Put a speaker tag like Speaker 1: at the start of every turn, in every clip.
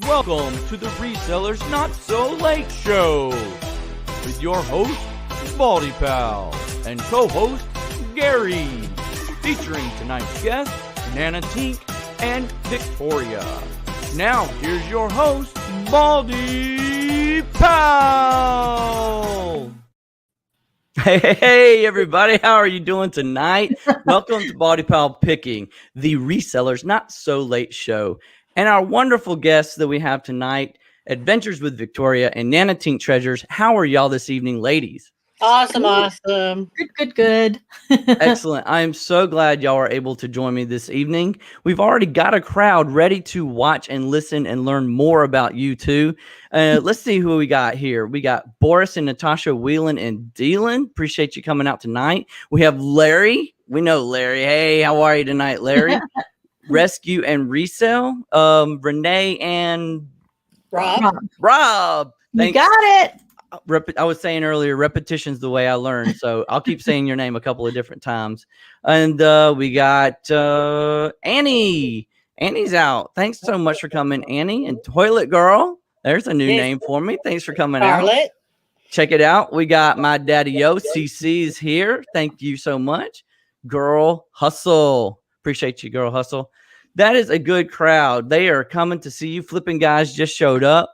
Speaker 1: Welcome to the Resellers Not So Late Show with your host, BaldyPal, and co-host, Gary, featuring tonight's guests, Nana, Tink, and Victoria. Now, here's your host, BaldyPal. Hey, everybody, how are you doing tonight? Welcome to BaldyPal Picking, the Resellers Not So Late Show. And our wonderful guests that we have tonight, Adventures with Victoria and Nana Tink Treasures. How are y'all this evening, ladies?
Speaker 2: Awesome.
Speaker 3: Good.
Speaker 1: Excellent. I am so glad y'all are able to join me this evening. We've already got a crowd ready to watch and listen and learn more about you two. Let's see who we got here. We got Boris and Natasha wheeling and dealing. Appreciate you coming out tonight. We have Larry. We know Larry. Hey, how are you tonight, Larry? Rescue and Resell, Renee and Rob.
Speaker 3: You got it.
Speaker 1: I was saying earlier, repetition's the way I learn, so I'll keep saying your name a couple of different times. And we got Annie. Annie's out. Thanks so much for coming, Annie. And Toilet Girl. There's a new name for me. Thanks for coming out. Check it out. We got my daddy-o, CC's here. Thank you so much. Girl Hustle. Appreciate you, Girl Hustle. That is a good crowd. They are coming to see you. Flipping Guys just showed up.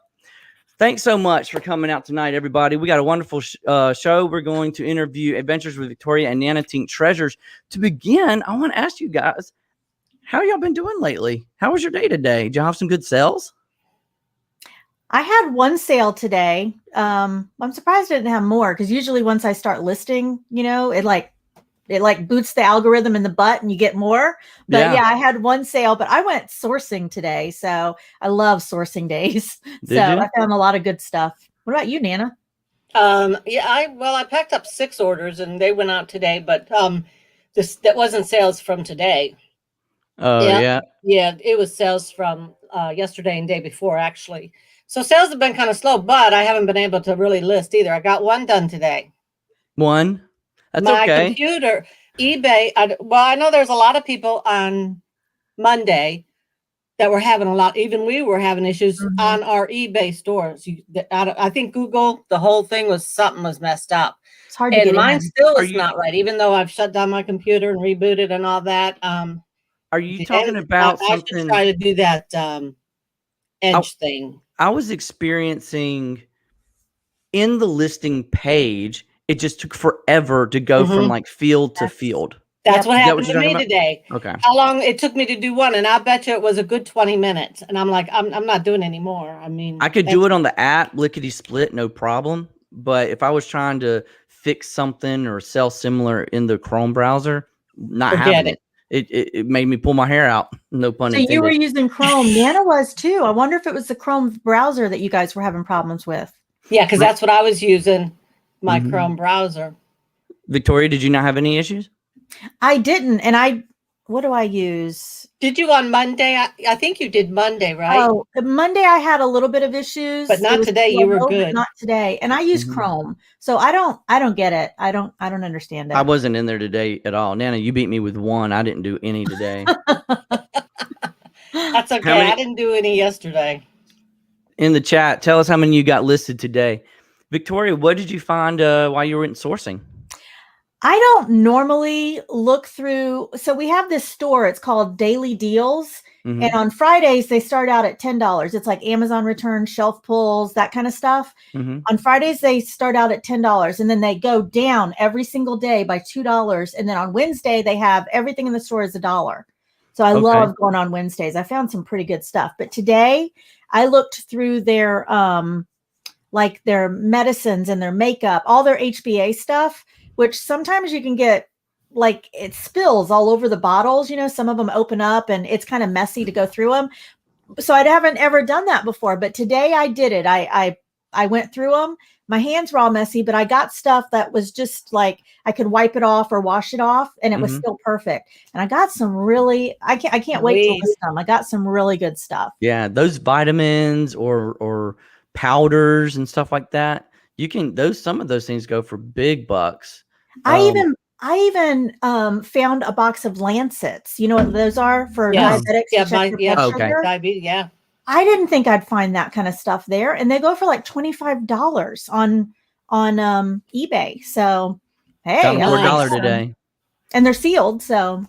Speaker 1: Thanks so much for coming out tonight, everybody. We got a wonderful show. We're going to interview Adventures with Victoria and Nana Tink Treasures. To begin, I want to ask you guys, how y'all been doing lately? How was your day today? Did y'all have some good sales?
Speaker 3: I had one sale today. I'm surprised I didn't have more because usually once I start listing, it boots the algorithm in the butt and you get more. But yeah, I had one sale, but I went sourcing today. So I love sourcing days. I found a lot of good stuff. What about you, Nana?
Speaker 2: I packed up 6 orders and they went out today, but that wasn't sales from today.
Speaker 1: Oh, yeah.
Speaker 2: Yeah, it was sales from yesterday and day before, actually. So sales have been kind of slow, but I haven't been able to really list either. I got one done today.
Speaker 1: One? That's
Speaker 2: my
Speaker 1: okay.
Speaker 2: Computer, eBay. I know there's a lot of people on Monday that were having even we were having issues on our eBay stores. I think Google, the whole thing something was messed up.
Speaker 3: It's hard to get
Speaker 2: mine
Speaker 3: in.
Speaker 2: still is not right, even though I've shut down my computer and rebooted and all that.
Speaker 1: Are you talking about something?
Speaker 2: I should try to do that Edge thing.
Speaker 1: I was experiencing in the listing page, it just took forever to go from like field to field.
Speaker 2: That's what happened to me today.
Speaker 1: Okay.
Speaker 2: How long it took me to do one, and I bet you it was a good 20 minutes. And I'm like, I'm not doing any more. I mean,
Speaker 1: I could do it on the app, lickety split, no problem. But if I was trying to fix something or sell similar in the Chrome browser, not having it. It made me pull my hair out. No pun intended.
Speaker 3: So you were using Chrome. Nana was too. I wonder if it was the Chrome browser that you guys were having problems with.
Speaker 2: Yeah, because that's what I was using. My Chrome browser.
Speaker 1: Victoria, did you not have any issues?
Speaker 3: I didn't. And what do I use?
Speaker 2: Did you on Monday? I think you did Monday, right?
Speaker 3: Oh, Monday I had a little bit of issues.
Speaker 2: But not today. You were good.
Speaker 3: Not today. And I use Chrome. So I don't get it. I don't understand it.
Speaker 1: I wasn't in there today at all. Nana, you beat me with one. I didn't do any today.
Speaker 2: That's okay. I didn't do any yesterday.
Speaker 1: In the chat, tell us how many you got listed today. Victoria, what did you find while you were in sourcing?
Speaker 3: I don't normally look through. So we have this store. It's called Daily Deals. And on Fridays, they start out at $10. It's like Amazon returns, shelf pulls, that kind of stuff. On Fridays, they start out at $10. And then they go down every single day by $2. And then on Wednesday, they have everything in the store is $1. So I love going on Wednesdays. I found some pretty good stuff. But today, I looked through their their medicines and their makeup, all their HBA stuff, which sometimes you can get it spills all over the bottles. Some of them open up and it's kind of messy to go through them. So I haven't ever done that before, but today I did it. I went through them. My hands were all messy, but I got stuff that was just I could wipe it off or wash it off and it was still perfect. And I got some really, I can't wait to list them. I got some really good stuff.
Speaker 1: Yeah. Those vitamins or powders and stuff like that, some of those things go for big bucks.
Speaker 3: I even found a box of Lancets. You know what those are for diabetics?
Speaker 2: Diabetes. Yeah.
Speaker 3: I didn't think I'd find that kind of stuff there, and they go for like $25 on eBay. So hey,
Speaker 1: Got them
Speaker 3: I
Speaker 1: for
Speaker 3: like
Speaker 1: $1
Speaker 3: that.
Speaker 1: today.
Speaker 3: And they're sealed, so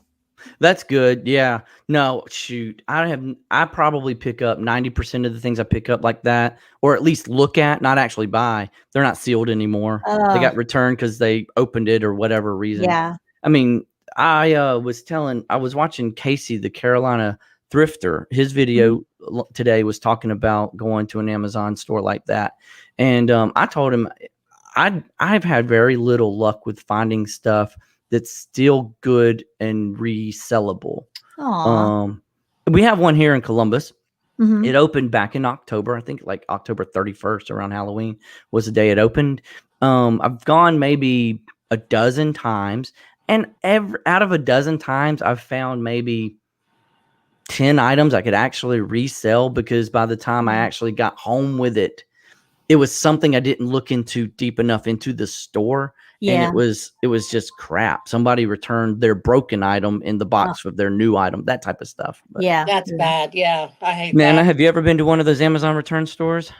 Speaker 1: That's good. Yeah. No, shoot. I probably pick up 90% of the things I pick up like that, or at least look at, not actually buy. They're not sealed anymore. They got returned because they opened it or whatever reason.
Speaker 3: yeah.
Speaker 1: I mean, I was watching Casey, the Carolina thrifter. His video today was talking about going to an Amazon store like that. And I told him I've had very little luck with finding stuff that's still good and resellable.
Speaker 3: Aw.
Speaker 1: We have one here in Columbus.
Speaker 3: Mhm.
Speaker 1: It opened back in October. I think like October 31st, around Halloween was the day it opened. I've gone maybe a dozen times, and out of a dozen times, I've found maybe 10 items I could actually resell, because by the time I actually got home with it, it was something I didn't look into deep enough into the store. And
Speaker 3: Yeah.
Speaker 1: it was just crap. Somebody returned their broken item in the box with their new item, that type of stuff. But
Speaker 3: Yeah.
Speaker 2: That's bad. Yeah, I hate
Speaker 1: Nana,
Speaker 2: that.
Speaker 1: have you ever been to one of those Amazon return stores?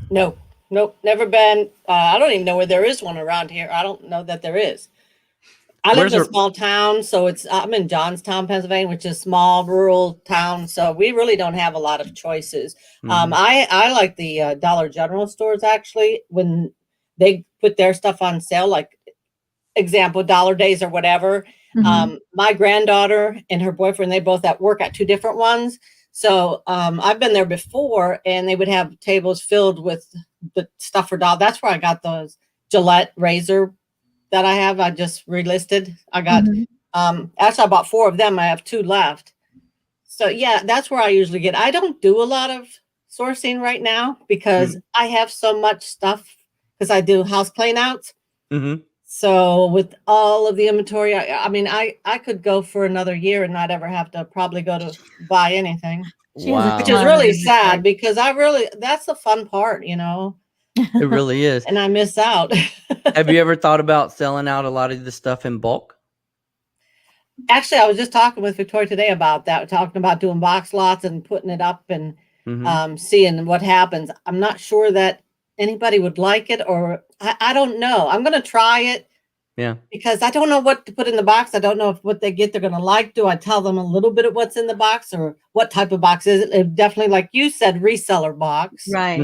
Speaker 2: No, nope, never been. I don't even know where there is one around here. I don't know that there is. I live in a small town, so I'm in Johnstown, Pennsylvania, which is a small rural town. So we really don't have a lot of choices. I like the Dollar General stores, actually, when they put their stuff on sale, like example, Dollar Days or whatever. My granddaughter and her boyfriend, they both at work at two different ones. So I've been there before, and they would have tables filled with the stuff for dollar. That's where I got those Gillette razor that I have. I just relisted. I got actually I bought 4 of them. I have 2 left. So yeah, that's where I usually get. I don't do a lot of sourcing right now because I have so much stuff, because I do house clean outs. So with all of the inventory, I mean, I could go for another year and not ever have to probably go to buy anything.
Speaker 1: Wow.
Speaker 2: Which is really sad, because that's the fun part, you know.
Speaker 1: It really is.
Speaker 2: And I miss out.
Speaker 1: Have you ever thought about selling out a lot of the stuff in bulk?
Speaker 2: Actually, I was just talking with Victoria today about that, talking about doing box lots and putting it up and seeing what happens. I'm not sure that anybody would like it, or I don't know. I'm going to try it.
Speaker 1: Yeah.
Speaker 2: Because I don't know what to put in the box. I don't know if what they get they're going to like. Do I tell them a little bit of what's in the box, or what type of box is it? It definitely, like you said, reseller box.
Speaker 3: Right.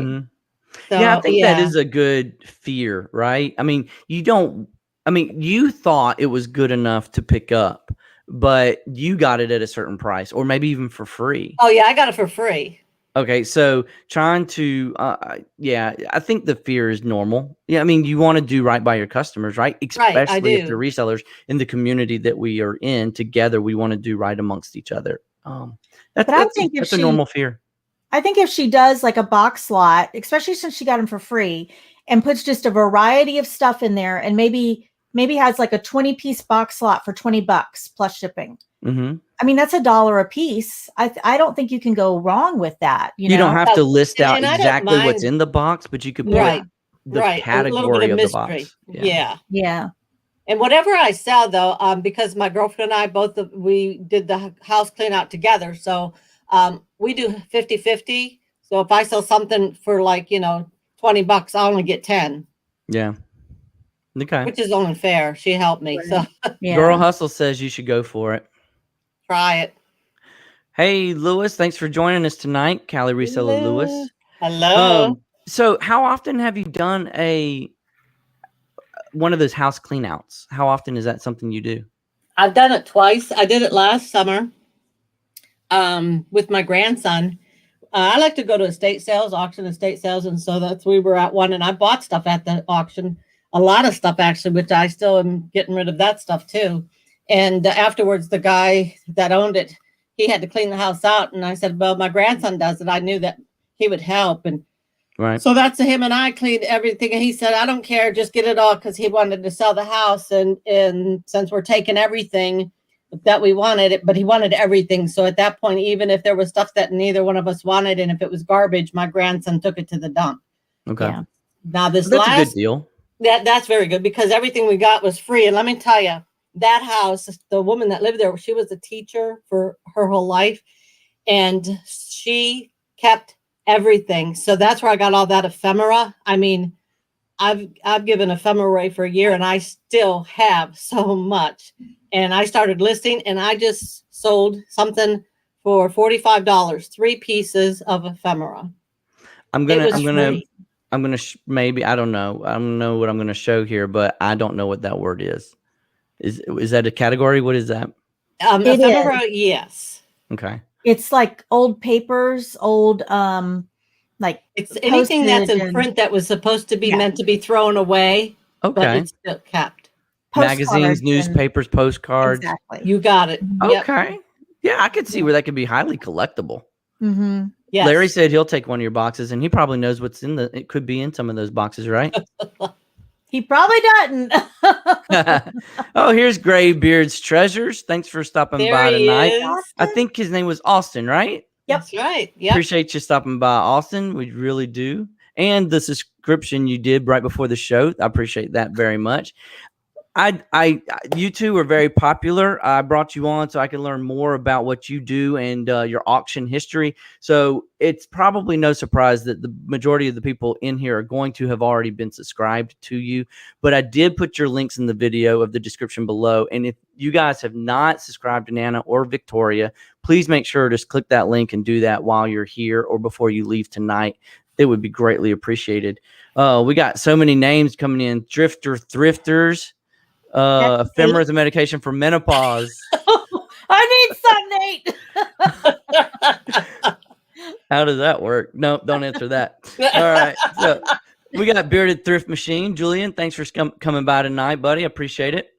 Speaker 2: So,
Speaker 1: yeah, I think that is a good fear, right? I mean, you thought it was good enough to pick up, but you got it at a certain price, or maybe even for free.
Speaker 2: Oh yeah, I got it for free.
Speaker 1: Okay, so trying to, I think the fear is normal. Yeah, I mean, you want to do right by your customers, right? Especially if they're resellers in the community that we are in together. We want to do right amongst each other. That's a normal fear.
Speaker 3: I think if she does like a box lot, especially since she got them for free, and puts just a variety of stuff in there, and maybe has like a 20-piece box lot for $20 plus shipping. I mean, that's $1 a piece. I don't think you can go wrong with that. You
Speaker 1: don't have to list out exactly what's in the box, but you could put the category of the box.
Speaker 3: Yeah.
Speaker 2: And whatever I sell, though, because my girlfriend and I we did the house clean out together. So we do 50-50. So if I sell something for like, $20, I only get 10.
Speaker 1: Yeah. Okay.
Speaker 2: Which is only fair. She helped me. So
Speaker 1: Girl Hustle says you should go for it.
Speaker 2: Try it.
Speaker 1: Hey, Lewis, thanks for joining us tonight. Cali Reseller Lewis.
Speaker 2: Hello.
Speaker 1: So how often have you done one of those house clean outs? How often is that something you do?
Speaker 2: I've done it twice. I did it last summer with my grandson. I like to go to estate sales, and so we were at one, and I bought stuff at the auction, a lot of stuff actually, which I still am getting rid of that stuff too. And afterwards, the guy that owned it, he had to clean the house out, and I said, "Well, my grandson does it. I knew that he would help." And so that's him, and I cleaned everything. And he said, "I don't care, just get it all," because he wanted to sell the house, and since we're taking everything that we wanted, but he wanted everything. So at that point, even if there was stuff that neither one of us wanted, and if it was garbage, my grandson took it to the dump.
Speaker 1: Okay. Yeah.
Speaker 2: Now that's
Speaker 1: a good deal.
Speaker 2: That's very good, because everything we got was free. And let me tell you, that house, the woman that lived there, she was a teacher for her whole life, and she kept everything. So that's where I got all that ephemera. I mean, I've given ephemera away for a year and I still have so much. And I started listing and I just sold something for $45, 3 pieces of ephemera.
Speaker 1: I'm
Speaker 2: It
Speaker 1: gonna,
Speaker 2: was
Speaker 1: I'm gonna,
Speaker 2: free.
Speaker 1: I'm gonna maybe I don't know. I don't know what I'm gonna show here, but I don't know what that word is. Is that a category? What is that?
Speaker 3: It
Speaker 2: Ephemera, yes.
Speaker 1: Okay.
Speaker 3: It's like old papers, old like
Speaker 2: It's anything that's
Speaker 3: postage
Speaker 2: in
Speaker 3: and
Speaker 2: print that was supposed to be
Speaker 3: Yeah.
Speaker 2: meant to be thrown away, but
Speaker 1: Okay.
Speaker 2: it's still kept.
Speaker 1: Magazines,
Speaker 3: postcards and-
Speaker 1: newspapers, postcards.
Speaker 3: Exactly.
Speaker 2: You got it. Yep.
Speaker 1: Okay. Yeah, I could see where that could be highly collectible.
Speaker 3: Mm-hmm.
Speaker 2: Yes.
Speaker 1: Larry said he'll take one of your boxes, and he probably knows what's in it could be in some of those boxes, right?
Speaker 3: He probably doesn't.
Speaker 1: Oh, here's Graybeard's Treasures. Thanks for stopping
Speaker 2: There
Speaker 1: by
Speaker 2: he
Speaker 1: tonight.
Speaker 2: is.
Speaker 1: I think his name was Austin, right?
Speaker 3: Yep.
Speaker 2: That's right. Yep.
Speaker 1: Appreciate you stopping by, Austin. We really do. And the subscription you did right before the show. I appreciate that very much. You two are very popular. I brought you on so I can learn more about what you do and your auction history. So it's probably no surprise that the majority of the people in here are going to have already been subscribed to you. But I did put your links in the video of the description below. And if you guys have not subscribed to Nana or Victoria, please make sure to just click that link and do that while you're here or before you leave tonight. It would be greatly appreciated. We got so many names coming in. Drifter Thrifters. Ephemera is a medication for menopause.
Speaker 3: I need some, Nate.
Speaker 1: How does that work? No, don't answer that. All right. So we got Bearded Thrift Machine. Julian, thanks for coming by tonight, buddy. I appreciate it.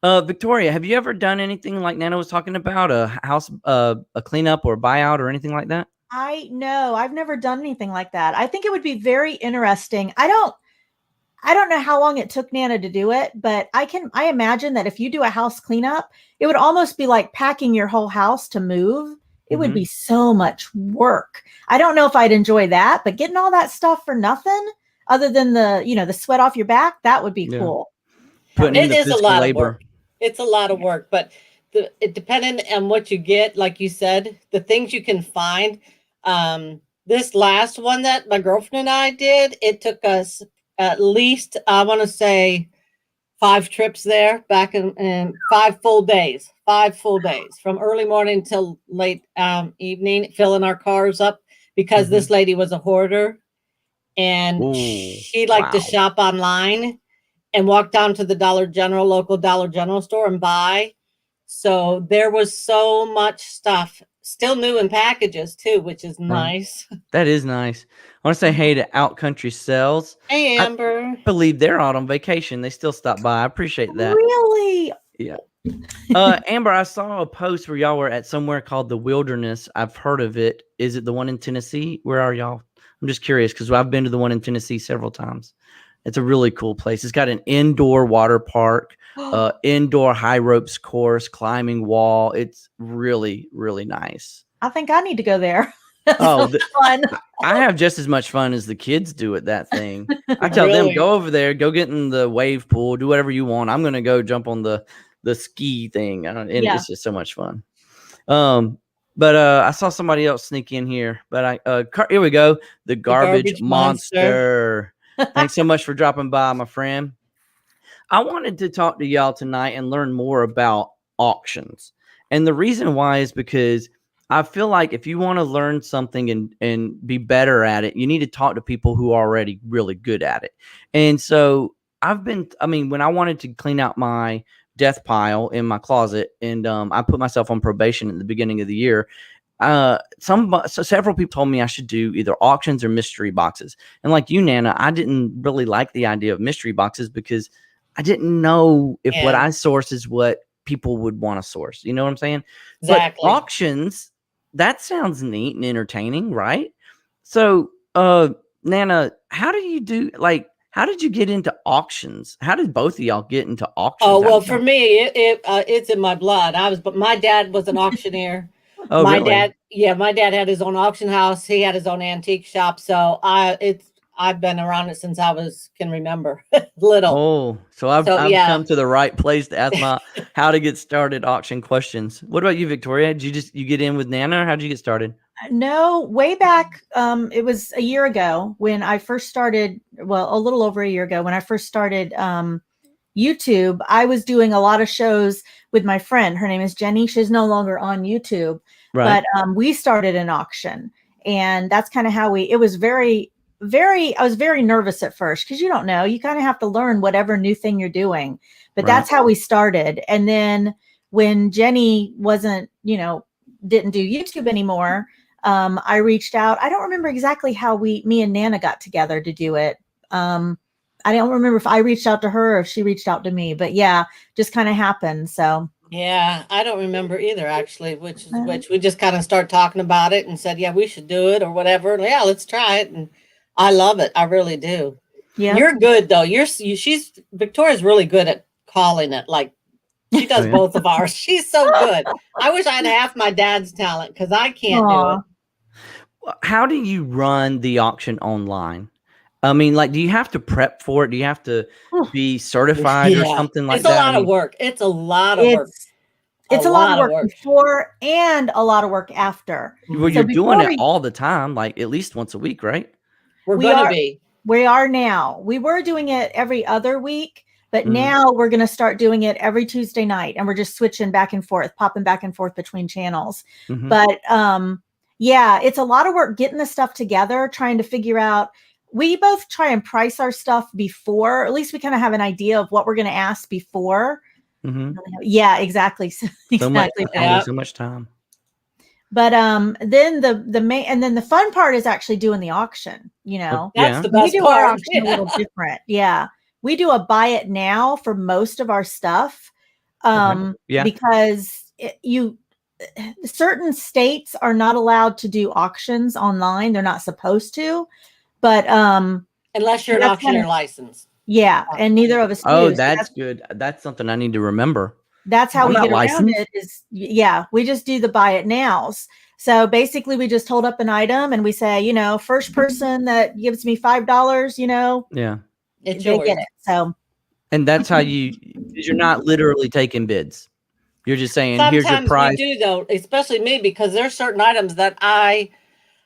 Speaker 1: Victoria, have you ever done anything like Nana was talking about, a house, a cleanup or a buyout or anything like that?
Speaker 3: I've never done anything like that. I think it would be very interesting. I don't know how long it took Nana to do it, but I imagine that if you do a house cleanup, it would almost be like packing your whole house to move. It would be so much work. I don't know if I'd enjoy that, but getting all that stuff for nothing other than the sweat off your back, that would be cool.
Speaker 1: Putting in the physical labor.
Speaker 2: Of work. It's a lot of work, but it depending on what you get, like you said, the things you can find. This last one that my girlfriend and I did, it took us at least, I want to say 5 trips there back in 5 full days, from early morning till late evening, filling our cars up because this lady was a hoarder and she liked to shop online and walk down to the local Dollar General store and buy. So there was so much stuff, still new in packages too, which is nice.
Speaker 1: That is nice. I want to say hey to Outcountry Sales.
Speaker 2: Hey, Amber.
Speaker 1: I believe they're out on vacation. They still stop by. I appreciate that.
Speaker 3: Really?
Speaker 1: Yeah. Amber, I saw a post where y'all were at somewhere called the Wilderness. I've heard of it. Is it the one in Tennessee? Where are y'all? I'm just curious because I've been to the one in Tennessee several times. It's a really cool place. It's got an indoor water park, indoor high ropes course, climbing wall. It's really, really nice.
Speaker 3: I think I need to go there.
Speaker 1: Fun. I have just as much fun as the kids do at that thing. I tell them, go over there, go get in the wave pool, do whatever you want. I'm going to go jump on the ski thing. It's just so much fun. But I saw somebody else sneak in here. But here we go. The Garbage Monster. Thanks so much for dropping by, my friend. I wanted to talk to y'all tonight and learn more about auctions. And the reason why is because I feel like if you want to learn something and be better at it, you need to talk to people who are already really good at it. And so when I wanted to clean out my death pile in my closet and I put myself on probation at the beginning of the year, several people told me I should do either auctions or mystery boxes. And like you, Nana, I didn't really like the idea of mystery boxes because I didn't know if what I source is what people would want to source. You know what I'm saying? Exactly. But auctions, that sounds neat and entertaining, right? So, Nana, how did you get into auctions? How did both of y'all get into auctions?
Speaker 2: Oh, well, for me, it's in my blood. But my dad was an auctioneer.
Speaker 1: Oh,
Speaker 2: my
Speaker 1: really?
Speaker 2: My dad had his own auction house. He had his own antique shop. So I've been around it since I can remember little.
Speaker 1: Oh, so I've come to the right place to ask my how to get started auction questions. What about you, Victoria? Did you get in with Nana, or how did you get started?
Speaker 3: No, way back, it was a year ago when I first started, well, a little over a year ago when I first started YouTube. I was doing a lot of shows with my friend. Her name is Jenny. She's no longer on YouTube,
Speaker 1: Right.
Speaker 3: but we started an auction, and that's kind of how it was very, I was very nervous at first because you don't know, you kind of have to learn whatever new thing you're doing, but
Speaker 1: Right.
Speaker 3: that's how we started. And then when Jenny wasn't, didn't do YouTube anymore, I reached out. I don't remember exactly how me and Nana got together to do it. I don't remember if I reached out to her or if she reached out to me, but yeah, just kind of happened. So
Speaker 2: Yeah, I don't remember either, actually, which we just kind of start talking about it and said, yeah, we should do it or whatever. And yeah, let's try it. And I love it. I really do.
Speaker 3: yeah,
Speaker 2: You're good though. Victoria's really good at calling it. Like she does
Speaker 1: Oh, yeah.
Speaker 2: both of ours. She's so good. I wish I had half my dad's talent because I can't do it.
Speaker 1: How do you run the auction online? I mean, like, do you have to prep for it? Do you have to be certified or something like
Speaker 2: that? It's a lot
Speaker 1: I
Speaker 2: of
Speaker 1: mean,
Speaker 2: work. It's a lot of work.
Speaker 3: It's a lot of work before and a lot of work after.
Speaker 1: Well, you're doing it all the time, like at least once a week, right?
Speaker 2: We
Speaker 3: are now. We were doing it every other week, but now we're going to start doing it every Tuesday night, and we're just switching back and forth, popping back and forth between channels. But yeah, it's a lot of work getting the stuff together, trying to figure out. We both try and price our stuff before, at least we kind of have an idea of what we're going to ask before. Yeah, exactly. Exactly.
Speaker 1: So much time.
Speaker 3: But then the fun part is actually doing the auction.
Speaker 2: That's the best
Speaker 3: we do
Speaker 2: part.
Speaker 3: Our auction a little different. Yeah, we do a buy it now for most of our stuff, because certain states are not allowed to do auctions online. They're not supposed to, but
Speaker 2: unless you're an auctioneer license.
Speaker 3: Yeah, and neither of us do.
Speaker 1: Oh, that's good. That's something I need to remember.
Speaker 3: That's how we get around it is, we just do the buy it nows. So basically we just hold up an item and we say, first person that gives me $5,
Speaker 2: they
Speaker 3: get it. So,
Speaker 1: and that's how you're not literally taking bids. You're just saying, here's your price.
Speaker 2: We do though, especially me, because there's certain items that I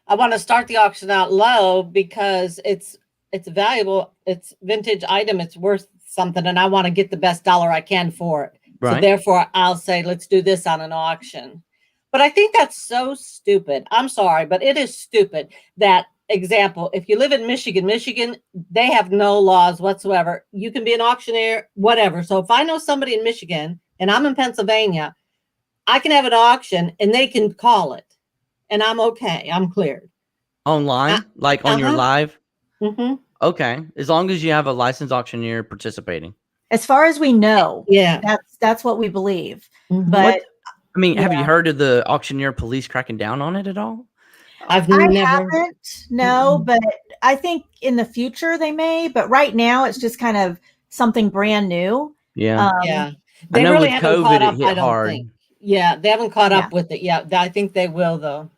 Speaker 2: want to start the auction out low because it's valuable. It's vintage item. It's worth something. And I want to get the best dollar I can for it. Right. So therefore I'll say, let's do this on an auction. But I think that's so stupid. I'm sorry, but it is stupid. That example, if you live in Michigan, they have no laws whatsoever. You can be an auctioneer, whatever. So if I know somebody in Michigan and I'm in Pennsylvania, I can have an auction and they can call it. And I'm okay. I'm cleared.
Speaker 1: Online? Like on your live?
Speaker 2: Mm-hmm.
Speaker 1: Okay. As long as you have a licensed auctioneer participating.
Speaker 3: As far as we know,
Speaker 2: yeah,
Speaker 3: that's what we believe.
Speaker 2: Mm-hmm.
Speaker 3: But
Speaker 1: have you heard of the auctioneer police cracking down on it at all?
Speaker 3: I haven't, no, but I think in the future they may. But right now it's just kind of something brand new.
Speaker 1: Yeah,
Speaker 2: They
Speaker 1: I know
Speaker 2: really
Speaker 1: with
Speaker 2: haven't
Speaker 1: COVID,
Speaker 2: caught up.
Speaker 1: it hit
Speaker 2: I don't
Speaker 1: hard.
Speaker 2: think. Yeah, they haven't caught up with it yet. I think they will though.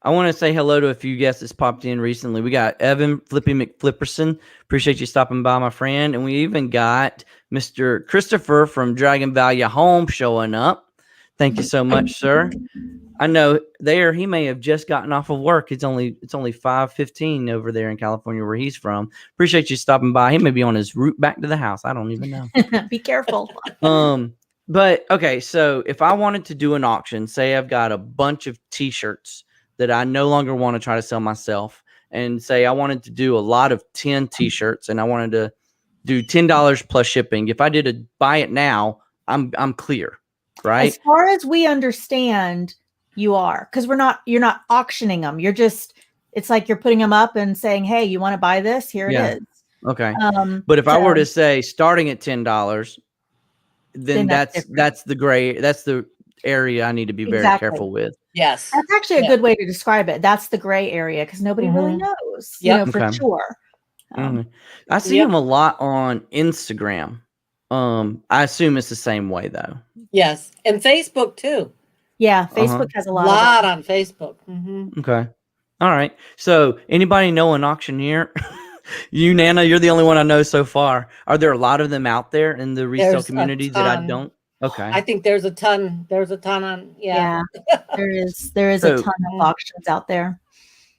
Speaker 1: I want to say hello to a few guests that's popped in recently. We got Evan Flippy McFlipperson. Appreciate you stopping by, my friend. And we even got Mr. Christopher from Dragon Value Home showing up. Thank you so much, sir. I know he may have just gotten off of work. It's only 5:15 over there in California where he's from. Appreciate you stopping by. He may be on his route back to the house. I don't even know.
Speaker 3: Be careful.
Speaker 1: But okay, so if I wanted to do an auction, say I've got a bunch of t-shirts that I no longer want to try to sell myself, and say I wanted to do a lot of 10 t-shirts and I wanted to do $10 plus shipping. If I did a buy it now, I'm clear, right?
Speaker 3: As far as we understand, you are, because you're not auctioning them. You're just, it's like you're putting them up and saying, hey, you want to buy this? Here it is.
Speaker 1: Okay. But if I were to say starting at $10, then that's the area I need to be very careful with.
Speaker 2: Yes.
Speaker 3: That's actually a good way to describe it. That's the gray area because nobody really knows, for sure.
Speaker 1: I see them a lot on Instagram. I assume it's the same way though.
Speaker 2: Yes. And Facebook too.
Speaker 3: Yeah. Facebook has a
Speaker 2: lot on Facebook. Mm-hmm.
Speaker 1: Okay. All right. So anybody know an auctioneer? You, Nana, you're the only one I know so far. Are there a lot of them out there in the resale community that I don't? Okay.
Speaker 2: I think there's a ton on. Yeah.
Speaker 3: There is a
Speaker 1: So-
Speaker 3: ton of auctions out there.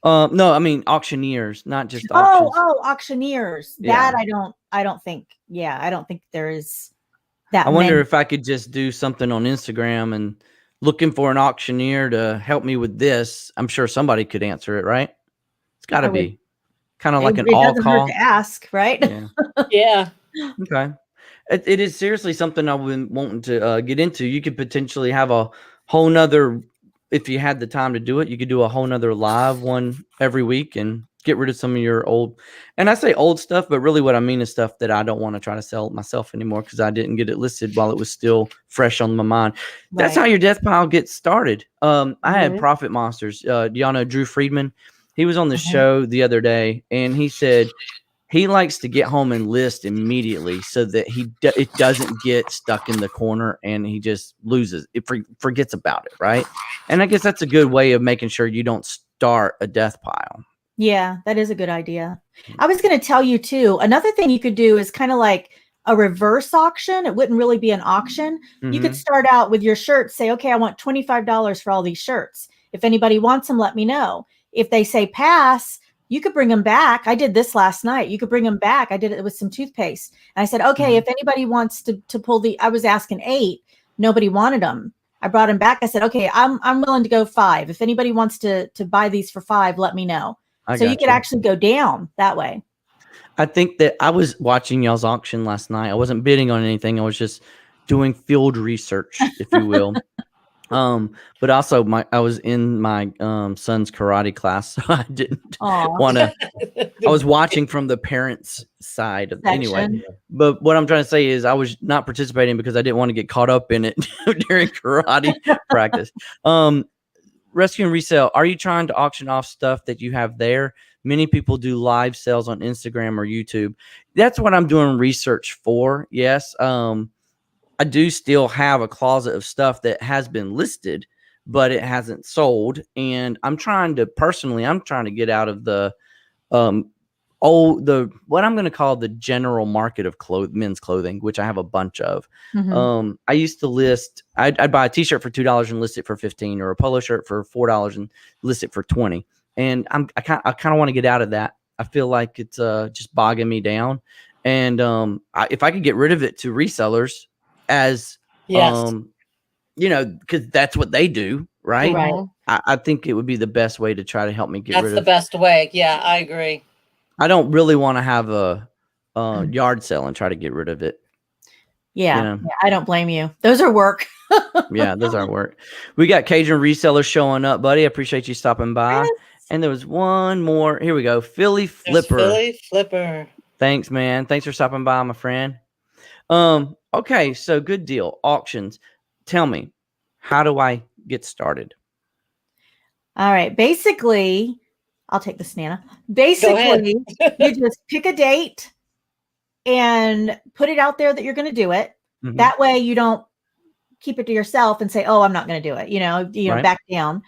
Speaker 1: No, I mean auctioneers, not just auctions.
Speaker 3: Oh, auctioneers.
Speaker 1: Yeah.
Speaker 3: That I don't think there is that
Speaker 1: I wonder
Speaker 3: many.
Speaker 1: if I could just do something on Instagram and looking for an auctioneer to help me with this. I'm sure somebody could answer it, right? It's got to be kind of like an
Speaker 3: it
Speaker 1: all
Speaker 3: doesn't hurt
Speaker 1: call.
Speaker 3: to ask, right?
Speaker 1: Yeah.
Speaker 2: Yeah.
Speaker 1: Okay. It is seriously something I've been wanting to get into. You could potentially have a whole nother, if you had the time to do it, you could do a whole nother live one every week and get rid of some of your old, and I say old stuff, but really what I mean is stuff that I don't want to try to sell myself anymore because I didn't get it listed while it was still fresh on my mind. That's how your death pile gets started. I had Profit Monsters. Do y'all know Drew Friedman? He was on the show the other day, and he said he likes to get home and list immediately so that it doesn't get stuck in the corner and he just loses it, forgets about it, right? And I guess that's a good way of making sure you don't start a death pile.
Speaker 3: Yeah, that is a good idea. I was going to tell you too, another thing you could do is kind of like a reverse auction. It wouldn't really be an auction. You could start out with your shirts, say, okay, I want $25 for all these shirts. If anybody wants them, let me know. If they say pass, you could bring them back. I did this last night. You could bring them back. I did it with some toothpaste. And I said, okay, if anybody wants to pull I was asking 8, nobody wanted them. I brought them back. I said, okay, I'm willing to go 5. If anybody wants to buy these for 5, let me know. So you could actually go down that way.
Speaker 1: I think that I was watching y'all's auction last night. I wasn't bidding on anything. I was just doing field research, if you will. But also I was in my son's karate class, so I didn't want to. I was watching from the parents' side of anyway. But what I'm trying to say is I was not participating because I didn't want to get caught up in it during karate practice. Rescue and resale. Are you trying to auction off stuff that you have there? Many people do live sales on Instagram or YouTube. That's what I'm doing research for. Yes. I do still have a closet of stuff that has been listed, but it hasn't sold. And I'm trying to get out of the what I'm going to call the general market of men's clothing, which I have a bunch of. I used to list, I'd buy a t-shirt for $2 and list it for $15, or a polo shirt for $4 and list it for $20. And I kind of want to get out of that. I feel like it's just bogging me down. And if I could get rid of it to resellers, as because that's what they do, right? I think it would be the best way to try to help me get rid of it.
Speaker 2: That's the best way. Yeah, I agree.
Speaker 1: I don't really want to have a yard sale and try to get rid of it.
Speaker 3: Yeah, I don't blame you. Those are work.
Speaker 1: Yeah, those are work. We got Cajun resellers showing up, buddy. I appreciate you stopping by. Yes. And there was one more. Here we go. Philly Flipper. Thanks, man. Thanks for stopping by, my friend. Okay, so good deal. Auctions. Tell me, how do I get started?
Speaker 3: All right. Basically, I'll take this, Nana. Basically, you just pick a date and put it out there that you're going to do it. That way you don't keep it to yourself and say, oh, I'm not going to do it. You know, back down.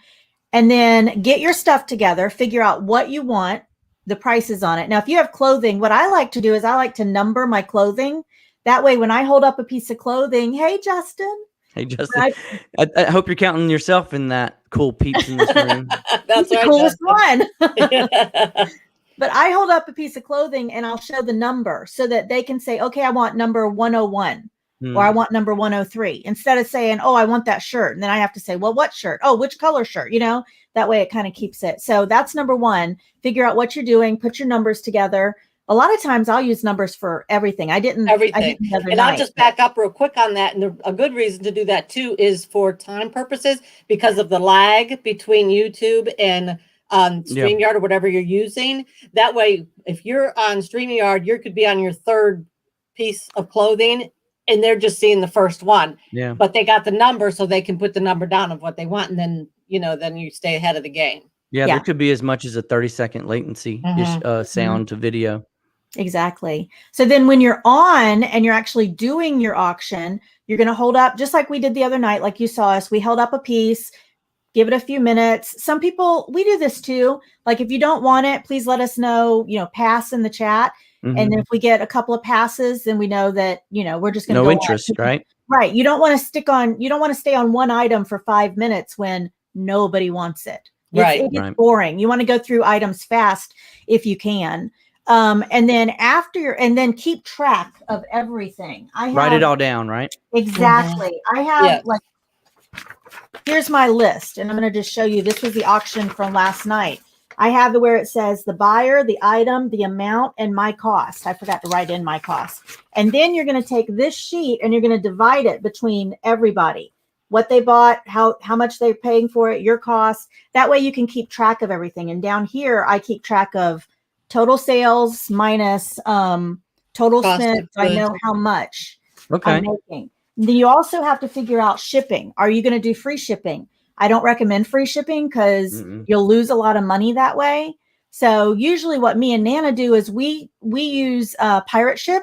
Speaker 3: And then get your stuff together, figure out what you want, the prices on it. Now, if you have clothing, what I like to do is I like to number my clothing. That way, when I hold up a piece of clothing, hey, Justin.
Speaker 1: Hey, Justin. I hope you're counting yourself in that cool peeps in this room.
Speaker 2: That's
Speaker 3: the coolest one. But I hold up a piece of clothing and I'll show the number so that they can say, okay, I want number 101 or I want number 103. Instead of saying, oh, I want that shirt. And then I have to say, well, what shirt? Oh, which color shirt? That way it kind of keeps it. So that's number 1. Figure out what you're doing. Put your numbers together. A lot of times I'll use numbers for everything. Everything. I'll just back
Speaker 2: up real quick on that. And a good reason to do that too is for time purposes, because of the lag between YouTube and StreamYard or whatever you're using. That way, if you're on StreamYard, you could be on your 3rd piece of clothing and they're just seeing the first one. Yeah. But they got the number so they can put the number down of what they want. And then, then you stay ahead of the game.
Speaker 1: Yeah, there could be as much as a 30-second latency sound to video.
Speaker 3: Exactly. So then when you're on and you're actually doing your auction, you're going to hold up just like we did the other night. Like you saw us, we held up a piece, give it a few minutes. Some people, we do this too. Like if you don't want it, please let us know, pass in the chat. And if we get a couple of passes, then we know that, we're just going to
Speaker 1: no interest, right?
Speaker 3: Right. You don't want to stay on one item for 5 minutes when nobody wants it.
Speaker 2: Right.
Speaker 3: It gets boring. You want to go through items fast if you can. And then keep track of everything.
Speaker 1: Write it all down, right?
Speaker 3: Exactly. I have
Speaker 2: Yeah.
Speaker 3: here's my list, and I'm going to just show you. This was the auction from last night. I have where it says the buyer, the item, the amount, and my cost. I forgot to write in my cost. And then you're going to take this sheet and you're going to divide it between everybody. What they bought, how much they're paying for it, your cost. That way you can keep track of everything. And down here, I keep track of total sales minus total
Speaker 2: Cost
Speaker 3: spent.
Speaker 2: of
Speaker 3: So I
Speaker 2: goods.
Speaker 3: know how much
Speaker 1: Okay.
Speaker 3: I'm making. Then you also have to figure out shipping. Are you going to do free shipping? I don't recommend free shipping because you'll lose a lot of money that way. So usually what me and Nana do is we use pirate ship,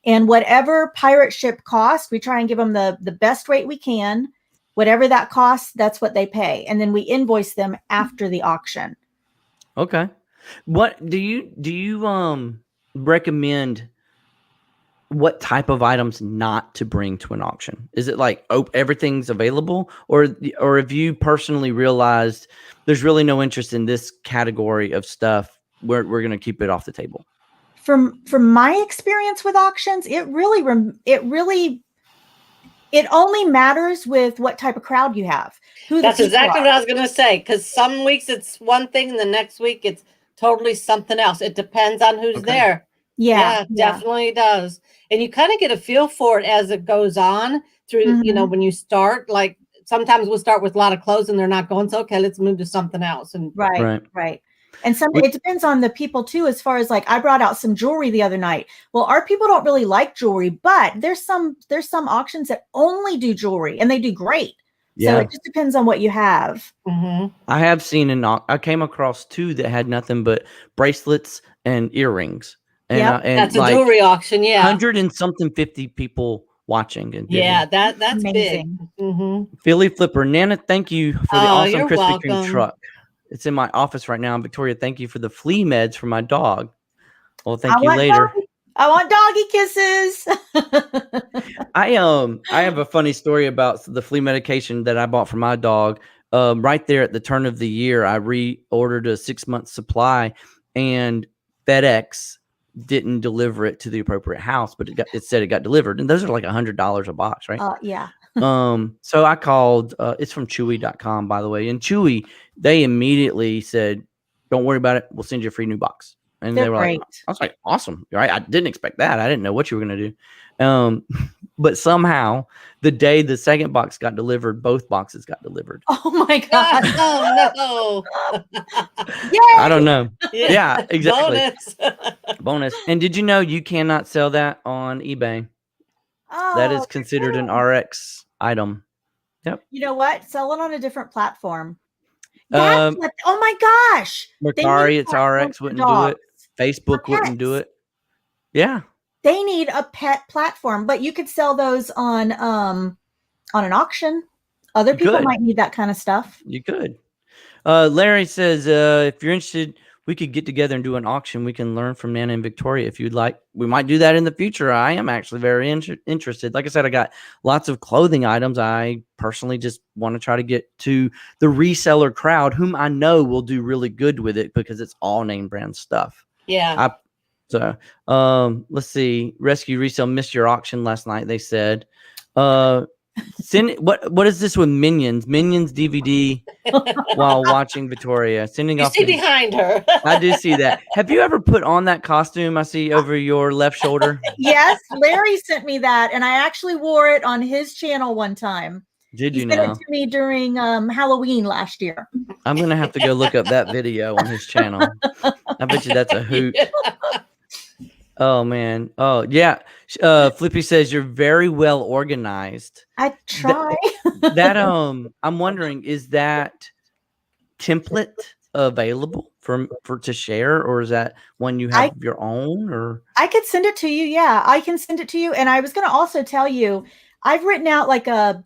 Speaker 3: and whatever pirate ship costs, we try and give them the best rate we can. Whatever that costs, that's what they pay. And then we invoice them after the auction.
Speaker 1: Okay. What do you recommend? What type of items not to bring to an auction? Is it like everything's available, or have you personally realized there's really no interest in this category of stuff? We're going to keep it off the table.
Speaker 3: From my experience with auctions, it only matters with what type of crowd you have.
Speaker 2: That's exactly what I was going to say. Because some weeks it's one thing, and the next week it's totally something else. It depends on who's there. Yeah, definitely does. And you kind of get a feel for it as it goes on through, when you start. Like sometimes we'll start with a lot of clothes and they're not going. So, okay, let's move to something else. And
Speaker 3: right. And it depends on the people too, as far as like I brought out some jewelry the other night. Well, our people don't really like jewelry, but there's some auctions that only do jewelry and they do great.
Speaker 1: Yeah.
Speaker 3: So it just depends on what you have.
Speaker 1: I have seen I came across two that had nothing but bracelets and earrings. And, and
Speaker 2: that's
Speaker 1: like
Speaker 2: a jewelry auction. Yeah.
Speaker 1: 100 and something 50 people watching. And
Speaker 2: that's
Speaker 3: amazing.
Speaker 2: Big.
Speaker 1: Philly Flipper. Nana, thank you for the awesome Krispy Kreme
Speaker 2: welcome.
Speaker 1: truck. It's in my office right now. Victoria, thank you for the flea meds for my dog. Well, thank you later.
Speaker 3: I want doggy kisses.
Speaker 1: I have a funny story about the flea medication that I bought for my dog. Right there at the turn of the year, I reordered a 6-month supply, and FedEx didn't deliver it to the appropriate house, but it said it got delivered, and those are like $100 a box, right?
Speaker 3: Yeah.
Speaker 1: So I called. It's from Chewy.com, by the way, and Chewy, they immediately said, "Don't worry about it. We'll send you a free new box." And they were like, I was like, awesome. Right. I didn't expect that. I didn't know what you were going to do. But somehow the day the second box got delivered, both boxes got delivered.
Speaker 3: Oh my God.
Speaker 2: Oh no.
Speaker 1: I don't know. Yeah, exactly. Bonus. And did you know you cannot sell that on eBay? That is considered an RX item. Yep.
Speaker 3: You know what? Sell it on a different platform. Oh my gosh.
Speaker 1: Mercari, it's RX, wouldn't do it. Facebook wouldn't do it. Yeah.
Speaker 3: They need a pet platform, but you could sell those on an auction. Other people might need that kind of stuff.
Speaker 1: You could. Larry says, if you're interested, we could get together and do an auction. We can learn from Nana and Victoria if you'd like. We might do that in the future. I am actually very interested. Like I said, I got lots of clothing items. I personally just want to try to get to the reseller crowd, whom I know will do really good with it because it's all name brand stuff.
Speaker 2: Yeah.
Speaker 1: Let's see. Rescue Resale missed your auction last night, they said. Send what is this with Minions DVD while watching Victoria sending off.
Speaker 2: You see behind her.
Speaker 1: I do see that. Have you ever put on that costume I see over your left shoulder?
Speaker 3: Yes, Larry sent me that, and I actually wore it on his channel one time.
Speaker 1: Did you
Speaker 3: He sent it to me during Halloween last year.
Speaker 1: I'm gonna have to go look up that video on his channel. I bet you that's a hoot. Oh man. Oh yeah. Flippy says you're very well organized.
Speaker 3: I try.
Speaker 1: That I'm wondering, is that template available for to share, or is that one you have your own? Or
Speaker 3: I could send it to you. Yeah, I can send it to you. And I was gonna also tell you, I've written out like a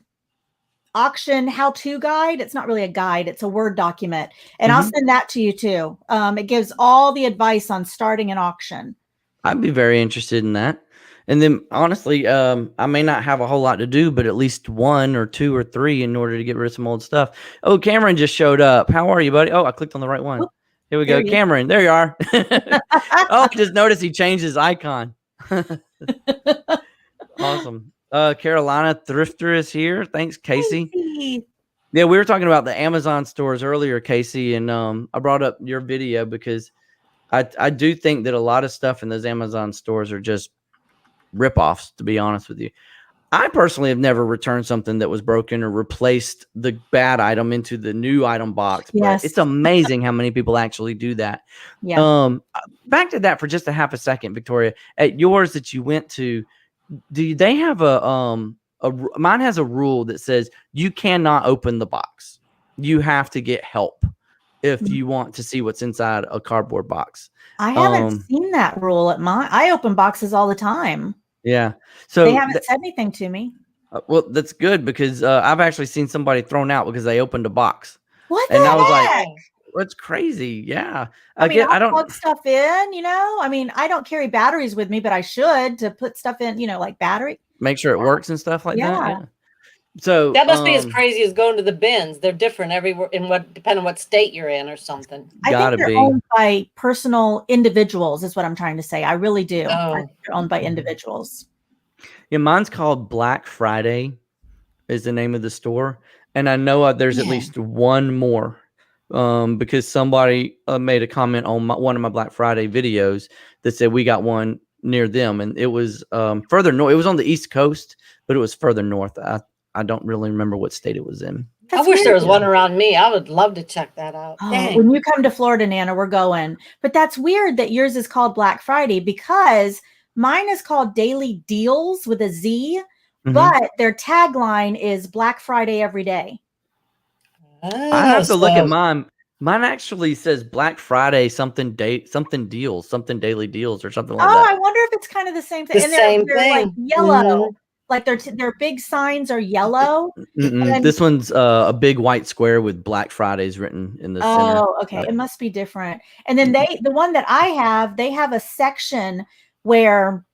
Speaker 3: auction how-to guide. It's not really a guide, it's a Word document. And I'll send that to you too. It gives all the advice on starting an auction.
Speaker 1: I'd be very interested in that. And then honestly, I may not have a whole lot to do, but at least 1 or 2 or 3 in order to get rid of some old stuff. Oh, Cameron just showed up. How are you, buddy? Oh, I clicked on the right one.
Speaker 3: Oop,
Speaker 1: Here we
Speaker 3: there
Speaker 1: go.
Speaker 3: he is.
Speaker 1: Cameron, there you are. Oh, I just noticed he changed his icon. Awesome. Carolina Thrifter is here. Thanks, Casey.
Speaker 3: Casey.
Speaker 1: Yeah, we were talking about the Amazon stores earlier, Casey, and I brought up your video because I do think that a lot of stuff in those Amazon stores are just ripoffs, to be honest with you. I personally have never returned something that was broken or replaced the bad item into the new item box.
Speaker 3: Yes.
Speaker 1: But it's amazing how many people actually do that.
Speaker 3: Yeah.
Speaker 1: Back to that for just a half a second, Victoria. At yours that you went to, do they have mine has a rule that says you cannot open the box. You have to get help if you want to see what's inside a cardboard box.
Speaker 3: I haven't seen that rule at mine. I open boxes all the time.
Speaker 1: Yeah. So
Speaker 3: they haven't said anything to me.
Speaker 1: Well, that's good because I've actually seen somebody thrown out because they opened a box.
Speaker 3: What?
Speaker 1: And I was
Speaker 3: heck?
Speaker 1: like, "What's crazy?" Yeah.
Speaker 3: I mean,
Speaker 1: I don't
Speaker 3: plug stuff in. I mean, I don't carry batteries with me, but I should to put stuff in. Like battery.
Speaker 1: Make sure it works and stuff like that. Yeah. So
Speaker 2: that must be as crazy as going to the bins. They're different everywhere depending on what state you're in or something.
Speaker 3: I think they're owned by personal individuals is what I'm trying to say. I really do. I think they're owned by individuals.
Speaker 1: Yeah, mine's called Black Friday is the name of the store. And I know there's at least one more because somebody made a comment on one of my Black Friday videos that said we got one near them. And it was further north. It was on the East Coast, but it was further north. I don't really remember what state it was in.
Speaker 2: I wish there was one around me. I would love to check that out.
Speaker 3: Oh, when you come to Florida, Nana, we're going. But that's weird that yours is called Black Friday because mine is called Daily Deals with a Z, but their tagline is Black Friday every day.
Speaker 1: I have to look at mine. Mine actually says Black Friday something deals, something daily deals or something like that.
Speaker 3: Oh, I wonder if it's kind of the same thing. They're like yellow. Like their big signs are yellow.
Speaker 1: This one's a big white square with Black Fridays written in the center.
Speaker 3: Oh, okay. It must be different. And then the one that I have, they have a section where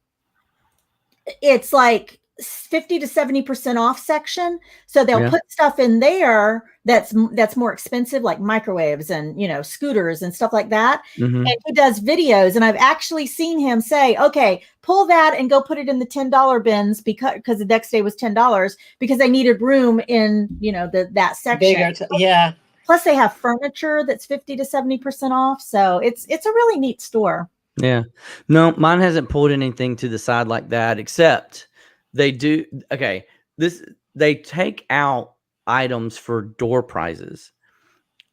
Speaker 3: it's like 50 to 70% off section. So they'll put stuff in there that's more expensive, like microwaves and scooters and stuff like that. And he does videos, and I've actually seen him say, "Okay, pull that and go put it in the $10 bins because the next day was $10 because they needed room in that section."
Speaker 2: Yeah.
Speaker 3: Plus, they have furniture that's 50 to 70% off. So it's a really neat store.
Speaker 1: Yeah. No, mine hasn't pulled anything to the side like that, except they do. Okay. They take out items for door prizes,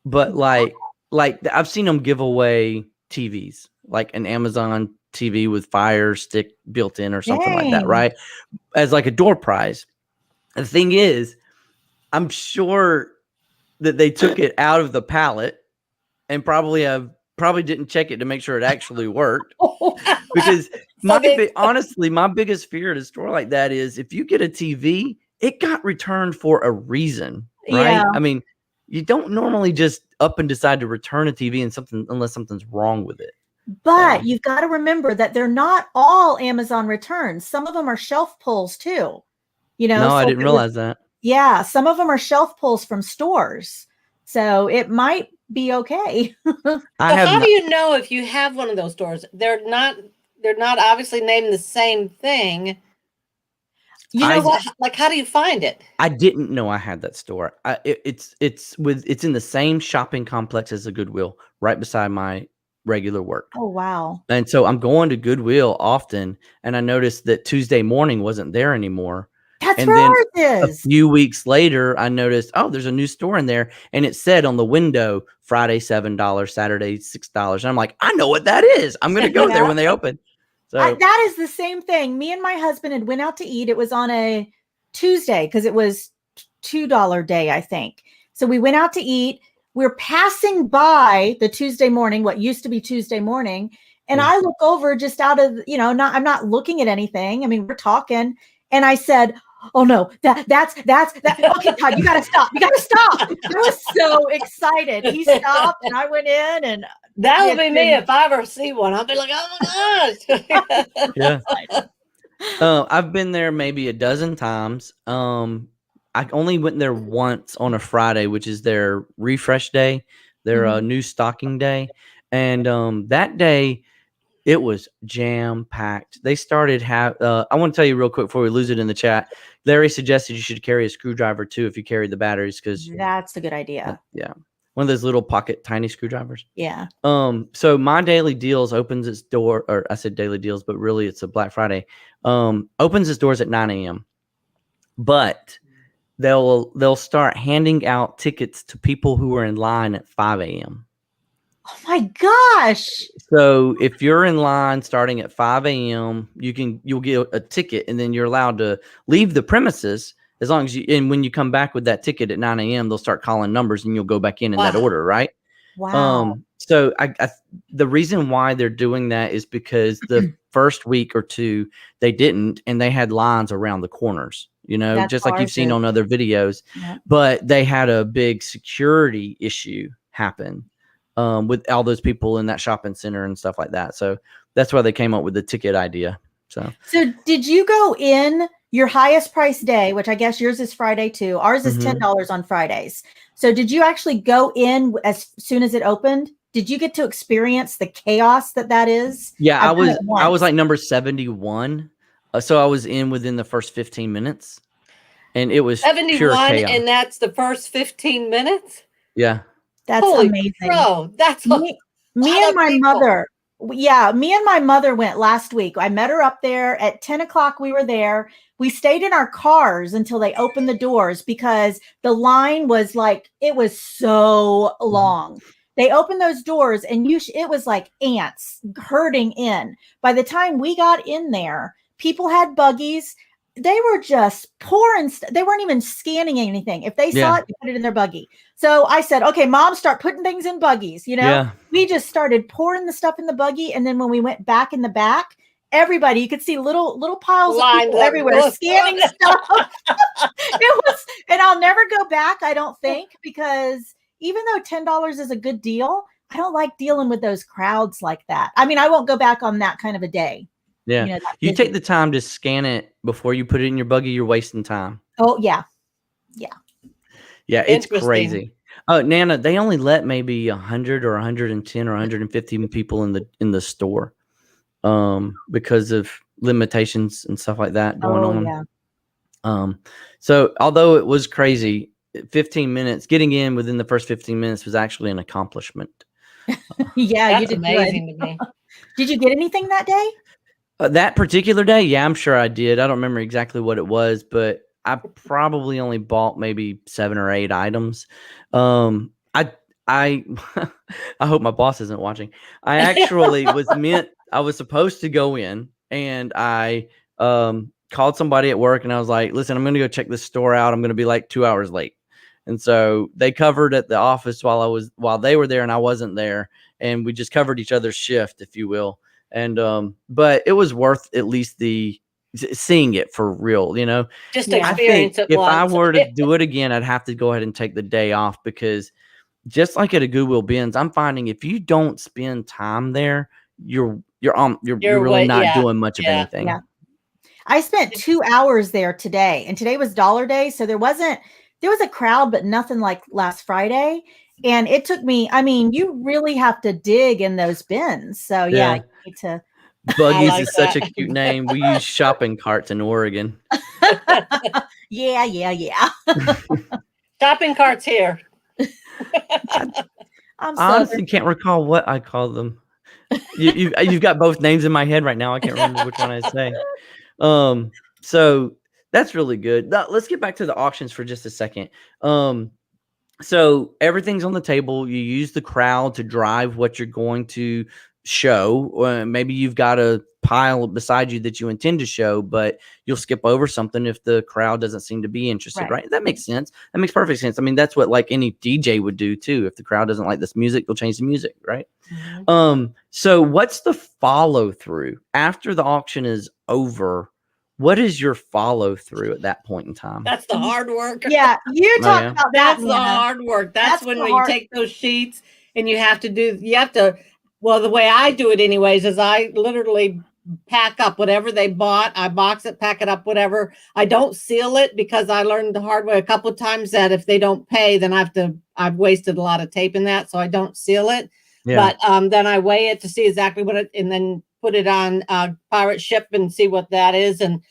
Speaker 1: but like I've seen them give away TVs, like an Amazon TV with Fire Stick built in or something like that, right? As like a door prize. The thing is, I'm sure that they took it out of the pallet and probably didn't check it to make sure it actually worked. Because honestly, my biggest fear at a store like that is if you get a TV, it got returned for a reason, right?
Speaker 3: Yeah.
Speaker 1: I mean, you don't normally just up and decide to return a TV unless something's wrong with it.
Speaker 3: But you've got to remember that they're not all Amazon returns. Some of them are shelf pulls too.
Speaker 1: No, I didn't realize that.
Speaker 3: Yeah, some of them are shelf pulls from stores. So it might be okay.
Speaker 2: How do you know if you have one of those stores? They're not obviously named the same thing. Like, how do you find it?
Speaker 1: I didn't know I had that store. It's in the same shopping complex as the Goodwill, right beside my regular work.
Speaker 3: Oh, wow.
Speaker 1: And so I'm going to Goodwill often, and I noticed that Tuesday morning wasn't there anymore.
Speaker 3: That's where it is.
Speaker 1: A few weeks later, I noticed, there's a new store in there, and it said on the window, Friday $7, Saturday $6. And I'm like, I know what that is. I'm going to go there when they open. So
Speaker 3: that is the same thing. Me and my husband had went out to eat. It was on a Tuesday because it was $2 day, I think. So we went out to eat. We're passing by the Tuesday morning, what used to be Tuesday morning. And I look over just out of, I'm not looking at anything. I mean, we're talking. And I said, "Oh no, that's that. Okay, Todd, you gotta stop. You gotta stop." I was so excited. He stopped and I went in, and
Speaker 2: that would be me if I ever see one. I'll be like, "Oh my gosh."
Speaker 1: Yeah. I've been there maybe a dozen times. I only went there once on a Friday, which is their refresh day, their new stocking day. And that day, it was jam packed. They started I want to tell you real quick before we lose it in the chat. Larry suggested you should carry a screwdriver too if you carry the batteries, because
Speaker 3: That's a good idea.
Speaker 1: yeah, one of those little pocket tiny screwdrivers.
Speaker 3: Yeah.
Speaker 1: So my Daily Deals opens its door, or I said Daily Deals, but really it's a Black Friday. Opens its doors at 9 a.m. But they'll start handing out tickets to people who are in line at 5 a.m.
Speaker 3: Oh my gosh.
Speaker 1: So if you're in line starting at 5 a.m., you'll get a ticket, and then you're allowed to leave the premises as long as and when you come back with that ticket at 9 a.m., they'll start calling numbers and you'll go back in that order, right?
Speaker 3: Wow.
Speaker 1: So the reason why they're doing that is because the first week or two they didn't, and they had lines around the corners,
Speaker 3: That's
Speaker 1: just like you've seen on other videos.
Speaker 3: Yep.
Speaker 1: But they had a big security issue happen with all those people in that shopping center and stuff like that. So that's why they came up with the ticket idea. So
Speaker 3: did you go in your highest price day, which I guess yours is Friday too? Ours is $10 on Fridays. So did you actually go in as soon as it opened? Did you get to experience the chaos that is?
Speaker 1: Yeah, I was like number 71. So I was in within the first 15 minutes, and it was
Speaker 2: 71, and that's the first 15 minutes.
Speaker 1: Yeah.
Speaker 3: That's amazing.
Speaker 2: Bro, that's
Speaker 3: me and my mother. Yeah, me and my mother went last week. I met her up there at 10 o'clock. We were there. We stayed in our cars until they opened the doors because the line was like, it was so long. They opened those doors and it was like ants herding in. By the time we got in there, people had buggies. They were just pouring. They weren't even scanning anything. If they saw it, they put it in their buggy. So I said, okay, Mom, start putting things in buggies. We just started pouring the stuff in the buggy. And then when we went back in the back, everybody, you could see little piles of people everywhere scanning stuff. It was, and I'll never go back, I don't think, because even though $10 is a good deal, I don't like dealing with those crowds like that. I mean, I won't go back on that kind of a day.
Speaker 1: Yeah. You take the time to scan it before you put it in your buggy, you're wasting time.
Speaker 3: Oh, yeah. Yeah.
Speaker 1: Yeah, it's crazy. Oh, Nana, they only let maybe 100 or 110 or 150 people in the store because of limitations and stuff like that going on.
Speaker 3: Yeah.
Speaker 1: So although it was crazy, 15 minutes, getting in within the first 15 minutes was actually an accomplishment.
Speaker 3: Yeah,
Speaker 2: that's
Speaker 3: you did
Speaker 2: amazing to me.
Speaker 3: Did you get anything that day?
Speaker 1: That particular day, yeah, I'm sure I did. I don't remember exactly what it was, but I probably only bought maybe 7 or 8 items. I I hope my boss isn't watching. I actually I was supposed to go in, and I called somebody at work, and I was like, "Listen, I'm going to go check this store out. I'm going to be like 2 hours late." And so they covered at the office while they were there and I wasn't there, and we just covered each other's shift, if you will. And but it was worth at least seeing it for real,
Speaker 2: Just experience it.
Speaker 1: If I were to do it again, I'd have to go ahead and take the day off, because just like at a Goodwill Bins, I'm finding if you don't spend time there, you're really not doing much of anything.
Speaker 3: Yeah. I spent 2 hours there today, and today was dollar day, so there was a crowd, but nothing like last Friday. And it took me, I mean, you really have to dig in those bins. So yeah, you need to.
Speaker 1: Buggies is such a cute name. We use shopping carts in Oregon.
Speaker 3: Yeah.
Speaker 2: Shopping carts here.
Speaker 1: I honestly can't recall what I call them. You've got both names in my head right now. I can't remember which one I say. So that's really good. Now, let's get back to the auctions for just a second. So everything's on the table. You use the crowd to drive what you're going to show. Maybe you've got a pile beside you that you intend to show, but you'll skip over something if the crowd doesn't seem to be interested, right? That makes sense. That makes perfect sense. I mean, that's what like any DJ would do too. If the crowd doesn't like this music, they'll change the music, right? Mm-hmm. So what's the follow through after the auction is over? What is your follow through at that point in time?
Speaker 2: That's the hard work.
Speaker 3: Yeah, you talk about that.
Speaker 2: That's the hard work. That's when you take those sheets and you have to, well, the way I do it anyways, is I literally pack up whatever they bought. I box it, pack it up, whatever. I don't seal it because I learned the hard way a couple of times that if they don't pay, then I've wasted a lot of tape in that. So I don't seal it.
Speaker 1: Yeah.
Speaker 2: But then I weigh it to see exactly what it, and then put it on pirate ship and see what that is and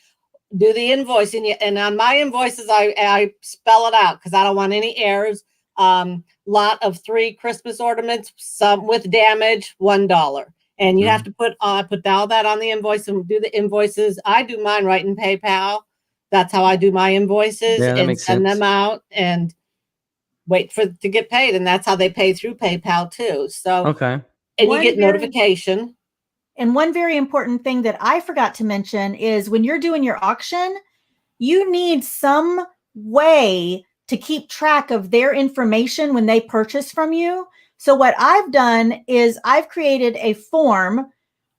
Speaker 2: do the invoicing. And on my invoices, I spell it out because I don't want any errors. Lot of 3 Christmas ornaments, some with damage, $1. And you have to put all that on the invoice and do the invoices. I do mine right in PayPal. That's how I do my invoices and send them out and wait to get paid. And that's how they pay through PayPal too. So,
Speaker 1: okay.
Speaker 2: And you get notification.
Speaker 3: And one very important thing that I forgot to mention is when you're doing your auction, you need some way to keep track of their information when they purchase from you. So what I've done is I've created a form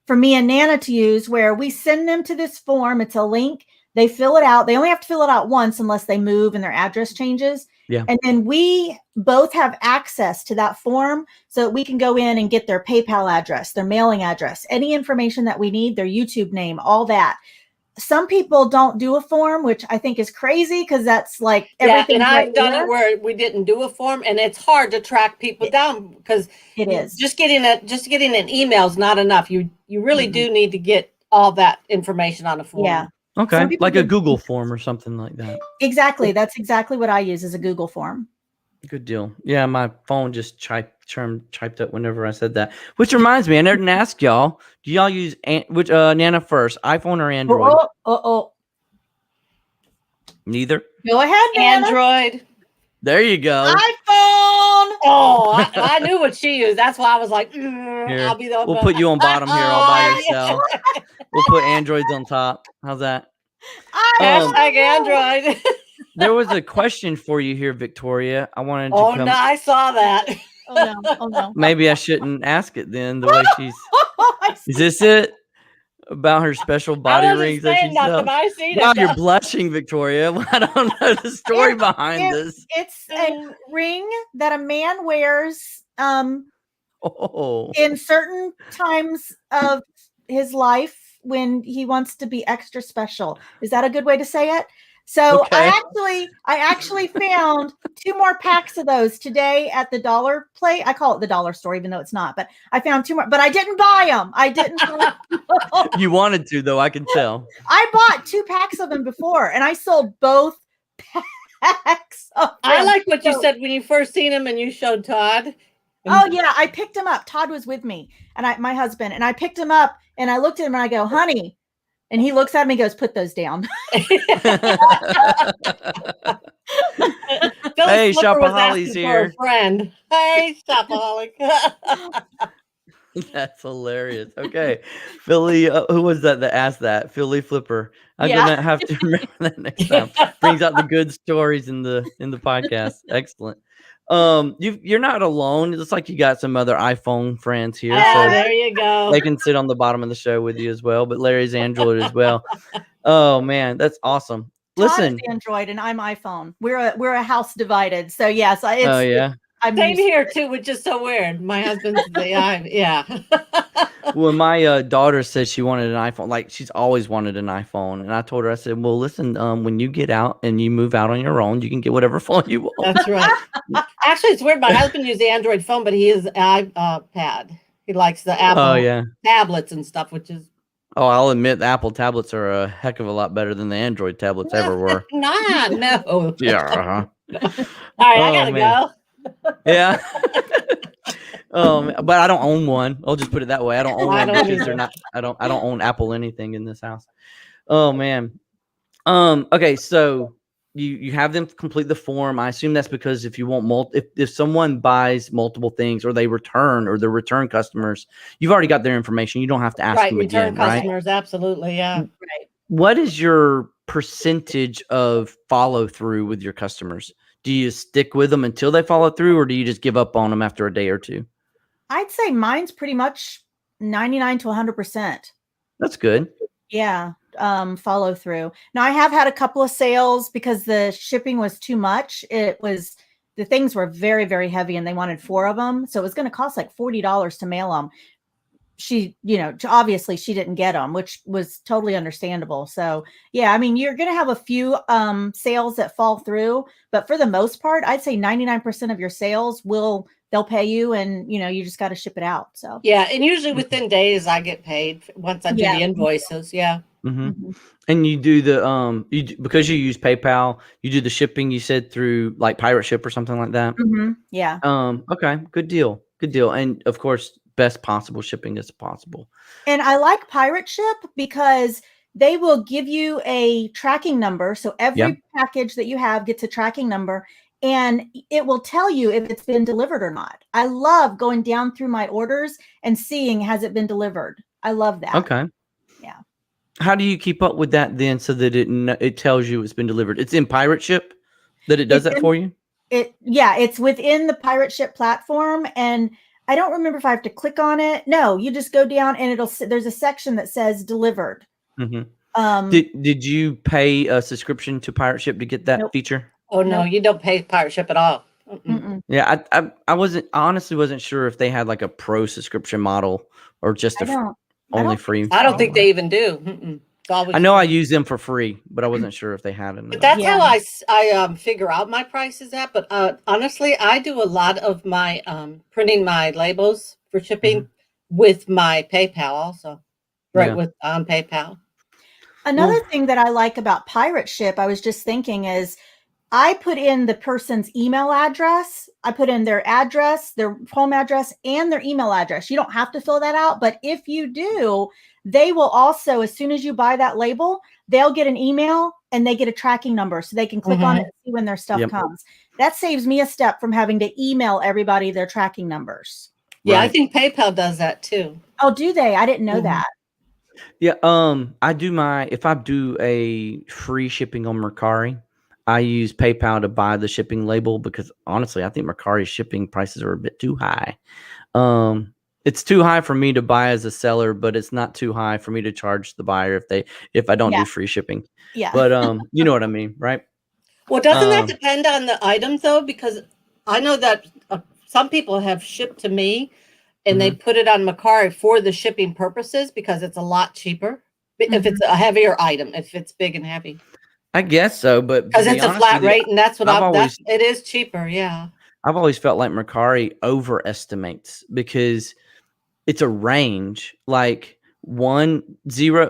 Speaker 3: for me and Nana to use where we send them to this form. It's a link. They fill it out. They only have to fill it out once unless they move and their address changes.
Speaker 1: Yeah.
Speaker 3: And then we both have access to that form so that we can go in and get their PayPal address, their mailing address, any information that we need, their YouTube name, all that. Some people don't do a form, which I think is crazy because that's like everything.
Speaker 2: Yeah, and I've done it where we didn't do a form, and it's hard to track people down because
Speaker 3: it is
Speaker 2: just getting an email is not enough. You really do need to get all that information on a form.
Speaker 3: Yeah.
Speaker 1: Okay, like a Google form or something like that.
Speaker 3: Exactly. That's exactly what I use as a Google form.
Speaker 1: Good deal. Yeah, my phone just chiped up whenever I said that. Which reminds me, I didn't ask y'all. Do y'all use which Nana first, iPhone or Android? Neither.
Speaker 3: Go ahead, Nana.
Speaker 2: Android.
Speaker 1: There you go.
Speaker 3: iPhone.
Speaker 2: Oh, I knew what she used. That's why I was like, I'll be the.
Speaker 1: We'll put you on bottom here all by yourself. We'll put Androids on top. How's that?
Speaker 2: Hashtag Android.
Speaker 1: There was a question for you here, Victoria. I wanted to
Speaker 2: no, I saw that.
Speaker 3: Oh no.
Speaker 1: Maybe I shouldn't ask it then. The way she's. Is this it? About her special body rings that she sells. Wow, you're blushing, Victoria. I don't know the story behind this.
Speaker 3: It's a ring that a man wears in certain times of his life when he wants to be extra special. Is that a good way to say it? So okay. I actually found 2 more packs of those today at the dollar place. I call it the dollar store, even though it's not. But I found 2 more. But I didn't buy them. I didn't.
Speaker 1: You wanted to, though. I can tell.
Speaker 3: I bought 2 packs of them before, and I sold both packs of them.
Speaker 2: I like what you said when you first seen them and you showed Todd.
Speaker 3: Oh yeah, I picked him up. Todd was with me, and my husband, and I picked him up, and I looked at him, and I go, "Honey." And he looks at me and goes, "Put those down."
Speaker 1: Hey, Shopaholi's here.
Speaker 2: Friend. Hey, Shopaholic.
Speaker 1: That's hilarious. Okay. Philly, who was that asked that? Philly Flipper. I'm gonna have to remember that next time. Brings out the good stories in the podcast. Excellent. You're not alone. It looks like you got some other iPhone friends here. So
Speaker 2: there you go.
Speaker 1: They can sit on the bottom of the show with you as well, but Larry's Android as well. Oh man, that's awesome. Listen,
Speaker 3: Android and I'm iPhone. We're a house divided. So yes,
Speaker 2: Same here too, which is so weird. My husband's yeah.
Speaker 1: When my daughter said she wanted an iPhone, like she's always wanted an iPhone, and I told her, I said, "Well, listen, when you get out and you move out on your own, you can get whatever phone you want."
Speaker 2: That's right. Actually, it's weird. My husband used the Android phone, but he is iPad. He likes the Apple tablets and stuff, which is.
Speaker 1: Oh, I'll admit, the Apple tablets are a heck of a lot better than the Android tablets ever were.
Speaker 2: No.
Speaker 1: Yeah.
Speaker 2: All right, I gotta go.
Speaker 1: Yeah. But I don't own one. I'll just put it that way. I don't own one because they're not. I don't own Apple anything in this house. Oh man. Okay, so you have them complete the form. I assume that's because if you want if someone buys multiple things or they return or they're return customers, you've already got their information. You don't have to ask them again, right?
Speaker 2: Return customers, absolutely, yeah. Right.
Speaker 1: What is your percentage of follow through with your customers? Do you stick with them until they follow through, or do you just give up on them after a day or two?
Speaker 3: I'd say mine's pretty much 99 to 100%.
Speaker 1: That's good.
Speaker 3: Yeah. Follow through. Now I have had a couple of sales because the shipping was too much. The things were very, very heavy and they wanted 4 of them. So it was going to cost like $40 to mail them. she, obviously she didn't get them, which was totally understandable. So yeah, I mean, you're going to have a few sales that fall through, but for the most part, I'd say 99% of your sales they'll pay you, and you just got to ship it out. So
Speaker 2: yeah, and usually within days I get paid once I do the invoices. Yeah.
Speaker 1: Mm-hmm. And you do the because you use PayPal, you do the shipping, you said, through like Pirate Ship or something like that.
Speaker 3: Mm-hmm. Yeah.
Speaker 1: Okay, good deal, and of course, best possible shipping as possible.
Speaker 3: And I like Pirate Ship because they will give you a tracking number. So every package that you have gets a tracking number, and it will tell you if it's been delivered or not. I love going down through my orders and seeing, has it been delivered? I love that.
Speaker 1: Okay.
Speaker 3: Yeah.
Speaker 1: How do you keep up with that then, so that it tells you it's been delivered? It's in Pirate Ship that it does that for you?
Speaker 3: It's within the Pirate Ship platform, and I don't remember if I have to click on it. No, you just go down and there's a section that says delivered.
Speaker 1: Mm-hmm. Did you pay a subscription to Pirate Ship to get that feature?
Speaker 2: Oh no, you don't pay Pirate Ship at all.
Speaker 1: Yeah, I honestly wasn't sure if they had like a pro subscription model or just only free.
Speaker 2: I don't think they even do.
Speaker 1: I know I use them for free, but I wasn't sure if they had it.
Speaker 2: But that's how I figure out my prices at. But honestly, I do a lot of my printing my labels for shipping with my PayPal also, with PayPal.
Speaker 3: Another thing that I like about Pirate Ship, I was just thinking, is I put in the person's email address. I put in their address, their home address, and their email address. You don't have to fill that out, but if you do, they will also, as soon as you buy that label, they'll get an email and they get a tracking number, so they can click on it and see when their stuff comes. That saves me a step from having to email everybody their tracking numbers.
Speaker 2: Yeah, I think PayPal does that too.
Speaker 3: Oh, do they? I didn't know that.
Speaker 1: Yeah, I do if I do a free shipping on Mercari, I use PayPal to buy the shipping label, because honestly, I think Mercari's shipping prices are a bit too high. It's too high for me to buy as a seller, but it's not too high for me to charge the buyer if I don't do free shipping.
Speaker 3: Yeah.
Speaker 1: But you know what I mean, right?
Speaker 2: Well, doesn't that depend on the items though? Because I know that some people have shipped to me and they put it on Mercari for the shipping purposes because it's a lot cheaper if it's a heavier item, if it's big and heavy.
Speaker 1: I guess so, but
Speaker 2: because it's a flat rate, and that's what it is cheaper. Yeah,
Speaker 1: I've always felt like Mercari overestimates, because it's a range, like 0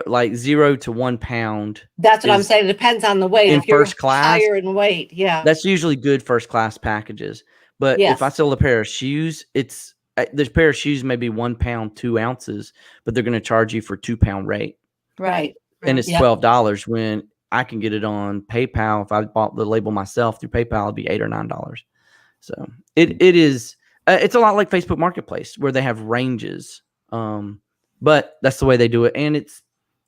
Speaker 1: to 1 pound.
Speaker 2: That's what I'm saying. It depends on the weight.
Speaker 1: In
Speaker 2: if you're
Speaker 1: first class,
Speaker 2: higher in weight,
Speaker 1: that's usually good first class packages. But if I sell a pair of shoes, this pair of shoes may be 1 pound 2 ounces, but they're going to charge you for £2 rate,
Speaker 2: right?
Speaker 1: And it's $12 when I can get it on PayPal. If I bought the label myself through PayPal, it'd be $8 or $9. So it is. It's a lot like Facebook Marketplace, where they have ranges. But that's the way they do it, and it's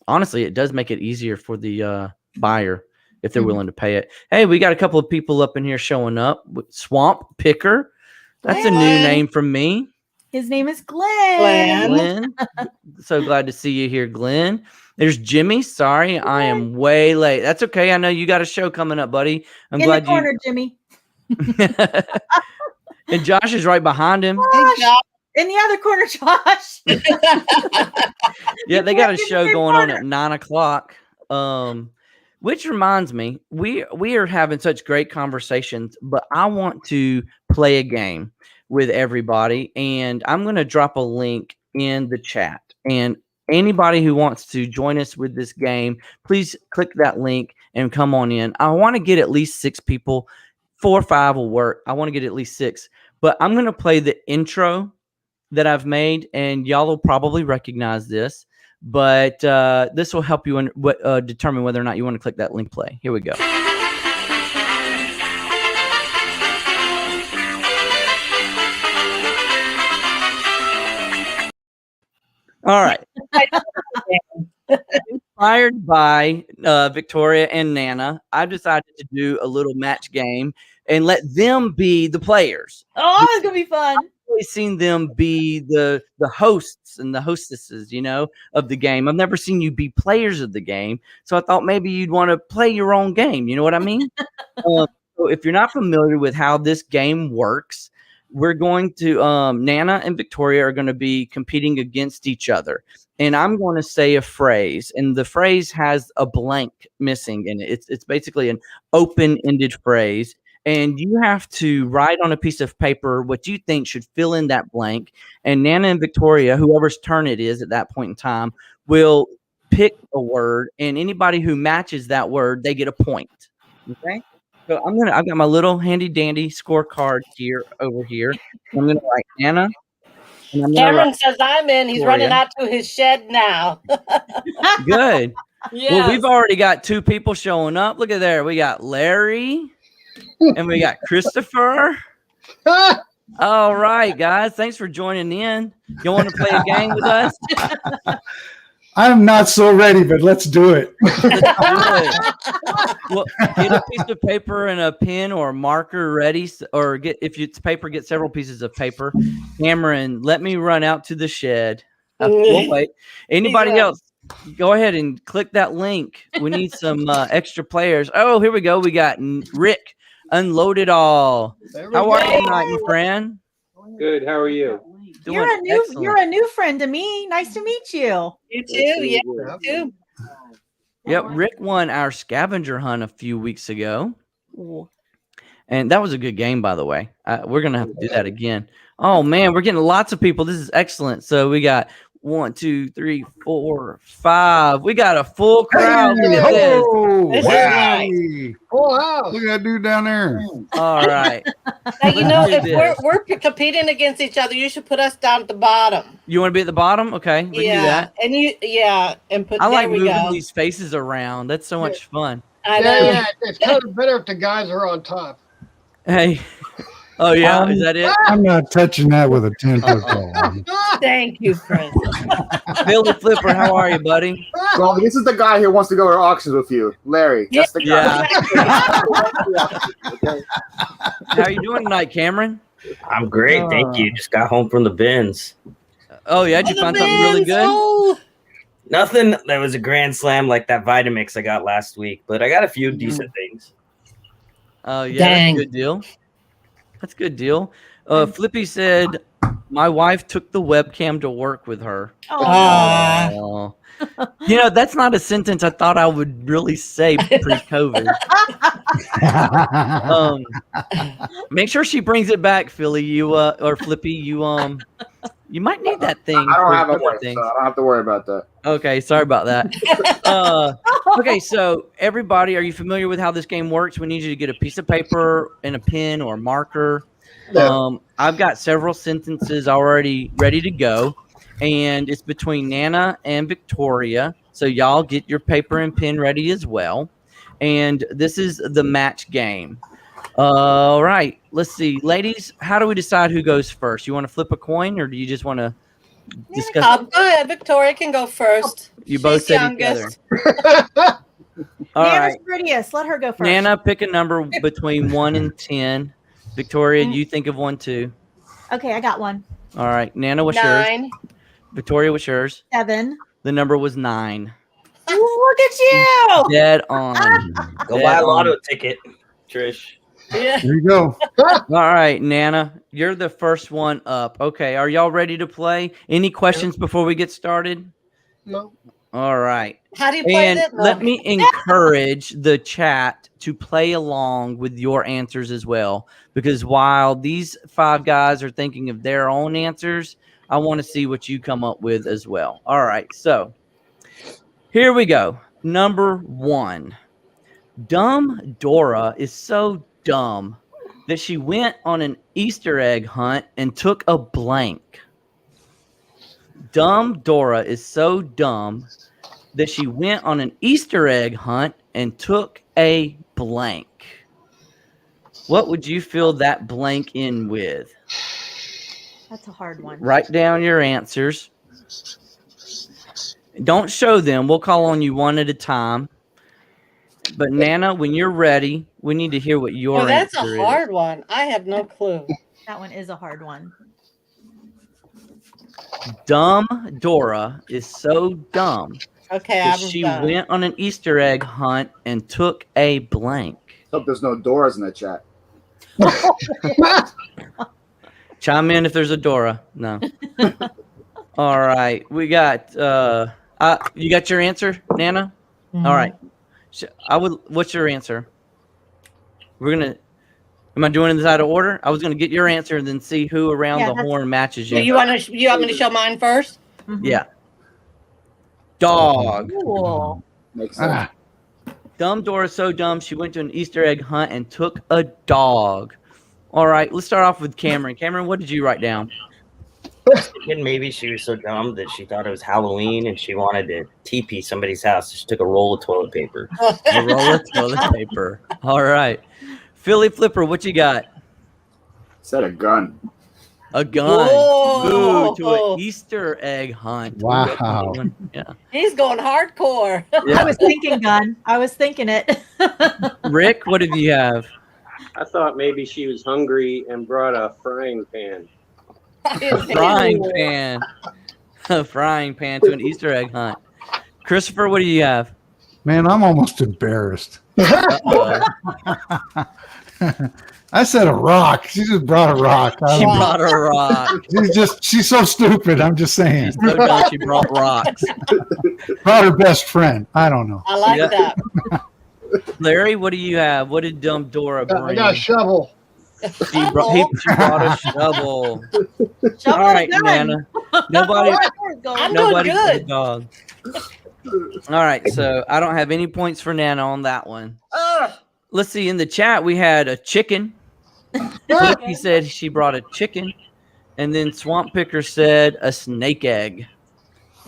Speaker 1: honestly, it does make it easier for the buyer if they're willing to pay it. Hey, we got a couple of people up in here showing up. Swamp Picker, that's a new name from me.
Speaker 3: His name is Glenn.
Speaker 1: Glenn. So glad to see you here, Glenn. There's Jimmy. Sorry, I am way late. That's okay. I know you got a show coming up, buddy. I'm glad
Speaker 3: in the corner, Jimmy.
Speaker 1: And Josh is right behind him.
Speaker 3: Josh. In the other corner, Josh.
Speaker 1: Yeah, they got a show going on at 9:00. Which reminds me, we are having such great conversations, but I want to play a game with everybody, and I'm going to drop a link in the chat. And anybody who wants to join us with this game, please click that link and come on in. I want to get at least 6 people. 4 or 5 will work. I want to get at least 6. But I'm going to play the intro that I've made, and y'all will probably recognize this. But this will help you determine whether or not you want to click that link play. Here we go. All right. Inspired by Victoria and Nana, I've decided to do a little match game and let them be the players.
Speaker 3: Oh, it's gonna be fun.
Speaker 1: I've always seen them be the hosts and the hostesses, of the game. I've never seen you be players of the game, so I thought maybe you'd want to play your own game. You know what I mean? So if you're not familiar with how this game works, we're going to Nana and Victoria are going to be competing against each other. And I'm going to say a phrase, and the phrase has a blank missing in it. It's basically an open-ended phrase, and you have to write on a piece of paper what you think should fill in that blank. And Nana and Victoria, whoever's turn it is at that point in time, will pick a word, and anybody who matches that word, they get a point. Okay? So I've got my little handy dandy scorecard over here. I'm gonna write Nana. And I'm gonna
Speaker 2: Cameron says I'm in. He's running out to his shed now.
Speaker 1: Good.
Speaker 2: Yes.
Speaker 1: Well, we've already got 2 people showing up. Look at there. We got Larry and we got Christopher. All right, guys. Thanks for joining in. You want to play a game with us?
Speaker 4: I'm not so ready, but let's do it.
Speaker 1: Well, get a piece of paper and a pen or a marker ready, or if it's paper, get several pieces of paper. Cameron, let me run out to the shed. We'll wait. Anybody else? Go ahead and click that link. We need some extra players. Oh, here we go. We got Rick. Unload it all. How are you tonight, my friend?
Speaker 5: Good. How are you?
Speaker 3: You're a new friend to me. Nice to meet you.
Speaker 2: You too. Yeah, you too.
Speaker 1: Yep, Rick won our scavenger hunt a few weeks ago. And that was a good game, by the way. We're going to have to do that again. Oh, man, we're getting lots of people. This is excellent. So we got 1, 2, 3, 4, 5. We got a full crowd. Look at this.
Speaker 4: Wow.
Speaker 2: Nice.
Speaker 4: Oh, wow. Look at that dude down there.
Speaker 1: All right.
Speaker 2: Now, you know, if we're competing against each other, you should put us down at the bottom.
Speaker 1: You want to be at the bottom? Okay, we can do that.
Speaker 2: And and put.
Speaker 1: I like moving these faces around. That's so much fun.
Speaker 2: I know.
Speaker 6: Yeah, it's kind of better if the guys are on top.
Speaker 1: Hey. Oh, yeah. Is that it?
Speaker 4: I'm not touching that with a 10-foot pole.
Speaker 2: Thank you, Chris.
Speaker 1: Billy Flipper, how are you, buddy?
Speaker 7: Well, this is the guy who wants to go to auctions with you, Larry. That's the guy.
Speaker 1: Yeah. How are you doing tonight, Cameron?
Speaker 8: I'm great, thank you. Just got home from the bins.
Speaker 1: Oh, yeah? Did you find something really good?
Speaker 2: Oh.
Speaker 8: Nothing that was a grand slam like that Vitamix I got last week, but I got a few decent things.
Speaker 1: Oh, yeah,
Speaker 2: Dang.
Speaker 1: that's a good deal. That's a good deal. Flippy said, my wife took the webcam to work with her.
Speaker 2: Oh.
Speaker 1: You know, that's not a sentence I thought I would really say pre-COVID. Make sure she brings it back, Philly. Or Flippy, you might need that thing.
Speaker 7: I don't have a wife, so I don't have to worry about that.
Speaker 1: Okay, sorry about that. Okay, so everybody, are you familiar with how this game works? We need you to get a piece of paper and a pen or marker.
Speaker 7: Yeah.
Speaker 1: I've got several sentences already ready to go, and it's between Nana and Victoria. So y'all get your paper and pen ready as well. And this is the match game. All right, let's see. Ladies, how do we decide who goes first? You want to flip a coin, or do you just want to discuss?
Speaker 2: Go ahead. Victoria can go first.
Speaker 1: You both
Speaker 2: She's
Speaker 1: said each other.
Speaker 2: youngest.
Speaker 1: All
Speaker 3: Nana's
Speaker 1: right.
Speaker 3: prettiest. Let her go first.
Speaker 1: Nana, pick a number between 1 and 10. Victoria, you think of one too.
Speaker 3: Okay, I got one.
Speaker 1: All right. Nana, what's yours?
Speaker 2: 9.
Speaker 1: Victoria, what's yours?
Speaker 3: 7.
Speaker 1: The number was 9.
Speaker 3: Look at you.
Speaker 1: Dead on.
Speaker 8: Go
Speaker 1: Dead
Speaker 8: buy a
Speaker 1: on.
Speaker 8: lotto ticket, Trish.
Speaker 2: Yeah.
Speaker 4: Here you go.
Speaker 1: All right, Nana, you're the first one up. Okay, are y'all ready to play? Any questions before we get started?
Speaker 6: No.
Speaker 1: All right.
Speaker 2: How do you play
Speaker 1: And
Speaker 2: it?
Speaker 1: let me encourage the chat to play along with your answers as well, because while these 5 guys are thinking of their own answers, I want to see what you come up with as well. All right, so here we go. Number 1. Dumb Dora is so dumb that she went on an Easter egg hunt and took a blank. Dumb Dora is so dumb that she went on an Easter egg hunt and took a blank. What would you fill that blank in with?
Speaker 3: That's a hard one.
Speaker 1: Write down your answers. Don't show them. We'll call on you one at a time. But Nana, when you're ready, we need to hear what your
Speaker 2: that's
Speaker 1: answer
Speaker 2: a hard one. I have no clue.
Speaker 3: That one is a hard one.
Speaker 1: Dumb Dora is so dumb
Speaker 2: Okay,
Speaker 1: that
Speaker 2: I'm
Speaker 1: she
Speaker 2: done.
Speaker 1: went on an Easter egg hunt and took a blank.
Speaker 7: Hope there's no doors in the chat.
Speaker 1: Chime in if there's a Dora. No. All right. We got you got your answer, Nana?
Speaker 2: Mhm.
Speaker 1: All right. What's your answer? Am I doing this out of order? I was gonna get your answer and then see who around the horn matches
Speaker 2: So
Speaker 1: you.
Speaker 2: you want me to show mine first?
Speaker 1: Yeah. Dog.
Speaker 3: Cool.
Speaker 7: Makes sense.
Speaker 1: Dumb Dora is so dumb she went to an Easter egg hunt and took a dog. All right, let's start off with Cameron. Cameron, what did you write down?
Speaker 8: Thinking maybe she was so dumb that she thought it was Halloween and she wanted to TP somebody's house. So she took a roll of toilet paper.
Speaker 1: A roll of toilet paper. All right. Philly Flipper, what you got?
Speaker 7: Said a gun.
Speaker 1: A gun.
Speaker 2: Whoa.
Speaker 1: Ooh, to an Easter egg hunt.
Speaker 4: Wow.
Speaker 1: Yeah.
Speaker 2: He's going hardcore.
Speaker 3: I was thinking gun. I was thinking it.
Speaker 1: Rick, what did you have?
Speaker 5: I thought maybe she was hungry and brought a frying pan.
Speaker 1: A frying pan. A frying pan to an Easter egg hunt. Christopher, what do you have?
Speaker 4: Man, I'm almost embarrassed.
Speaker 1: Uh-oh.
Speaker 4: I said a rock. She just brought a rock.
Speaker 1: She brought a rock.
Speaker 4: She's so stupid. I'm just saying.
Speaker 1: She's so dumb she brought rocks.
Speaker 4: Brought her best friend. I don't know.
Speaker 2: I like
Speaker 1: Yeah.
Speaker 2: that.
Speaker 1: Larry, what do you have? What did dumb Dora bring?
Speaker 6: I got a shovel.
Speaker 1: She brought a shovel.
Speaker 3: Shovel
Speaker 1: All right,
Speaker 3: gun.
Speaker 1: Nana. Nobody
Speaker 2: I'm
Speaker 1: Nobody
Speaker 2: doing
Speaker 1: did
Speaker 2: good.
Speaker 1: dog. All right, so I don't have any points for Nana on that one.
Speaker 2: Ugh.
Speaker 1: Let's see. In the chat, we had a chicken. He said she brought a chicken, and then Swamp Picker said a snake egg.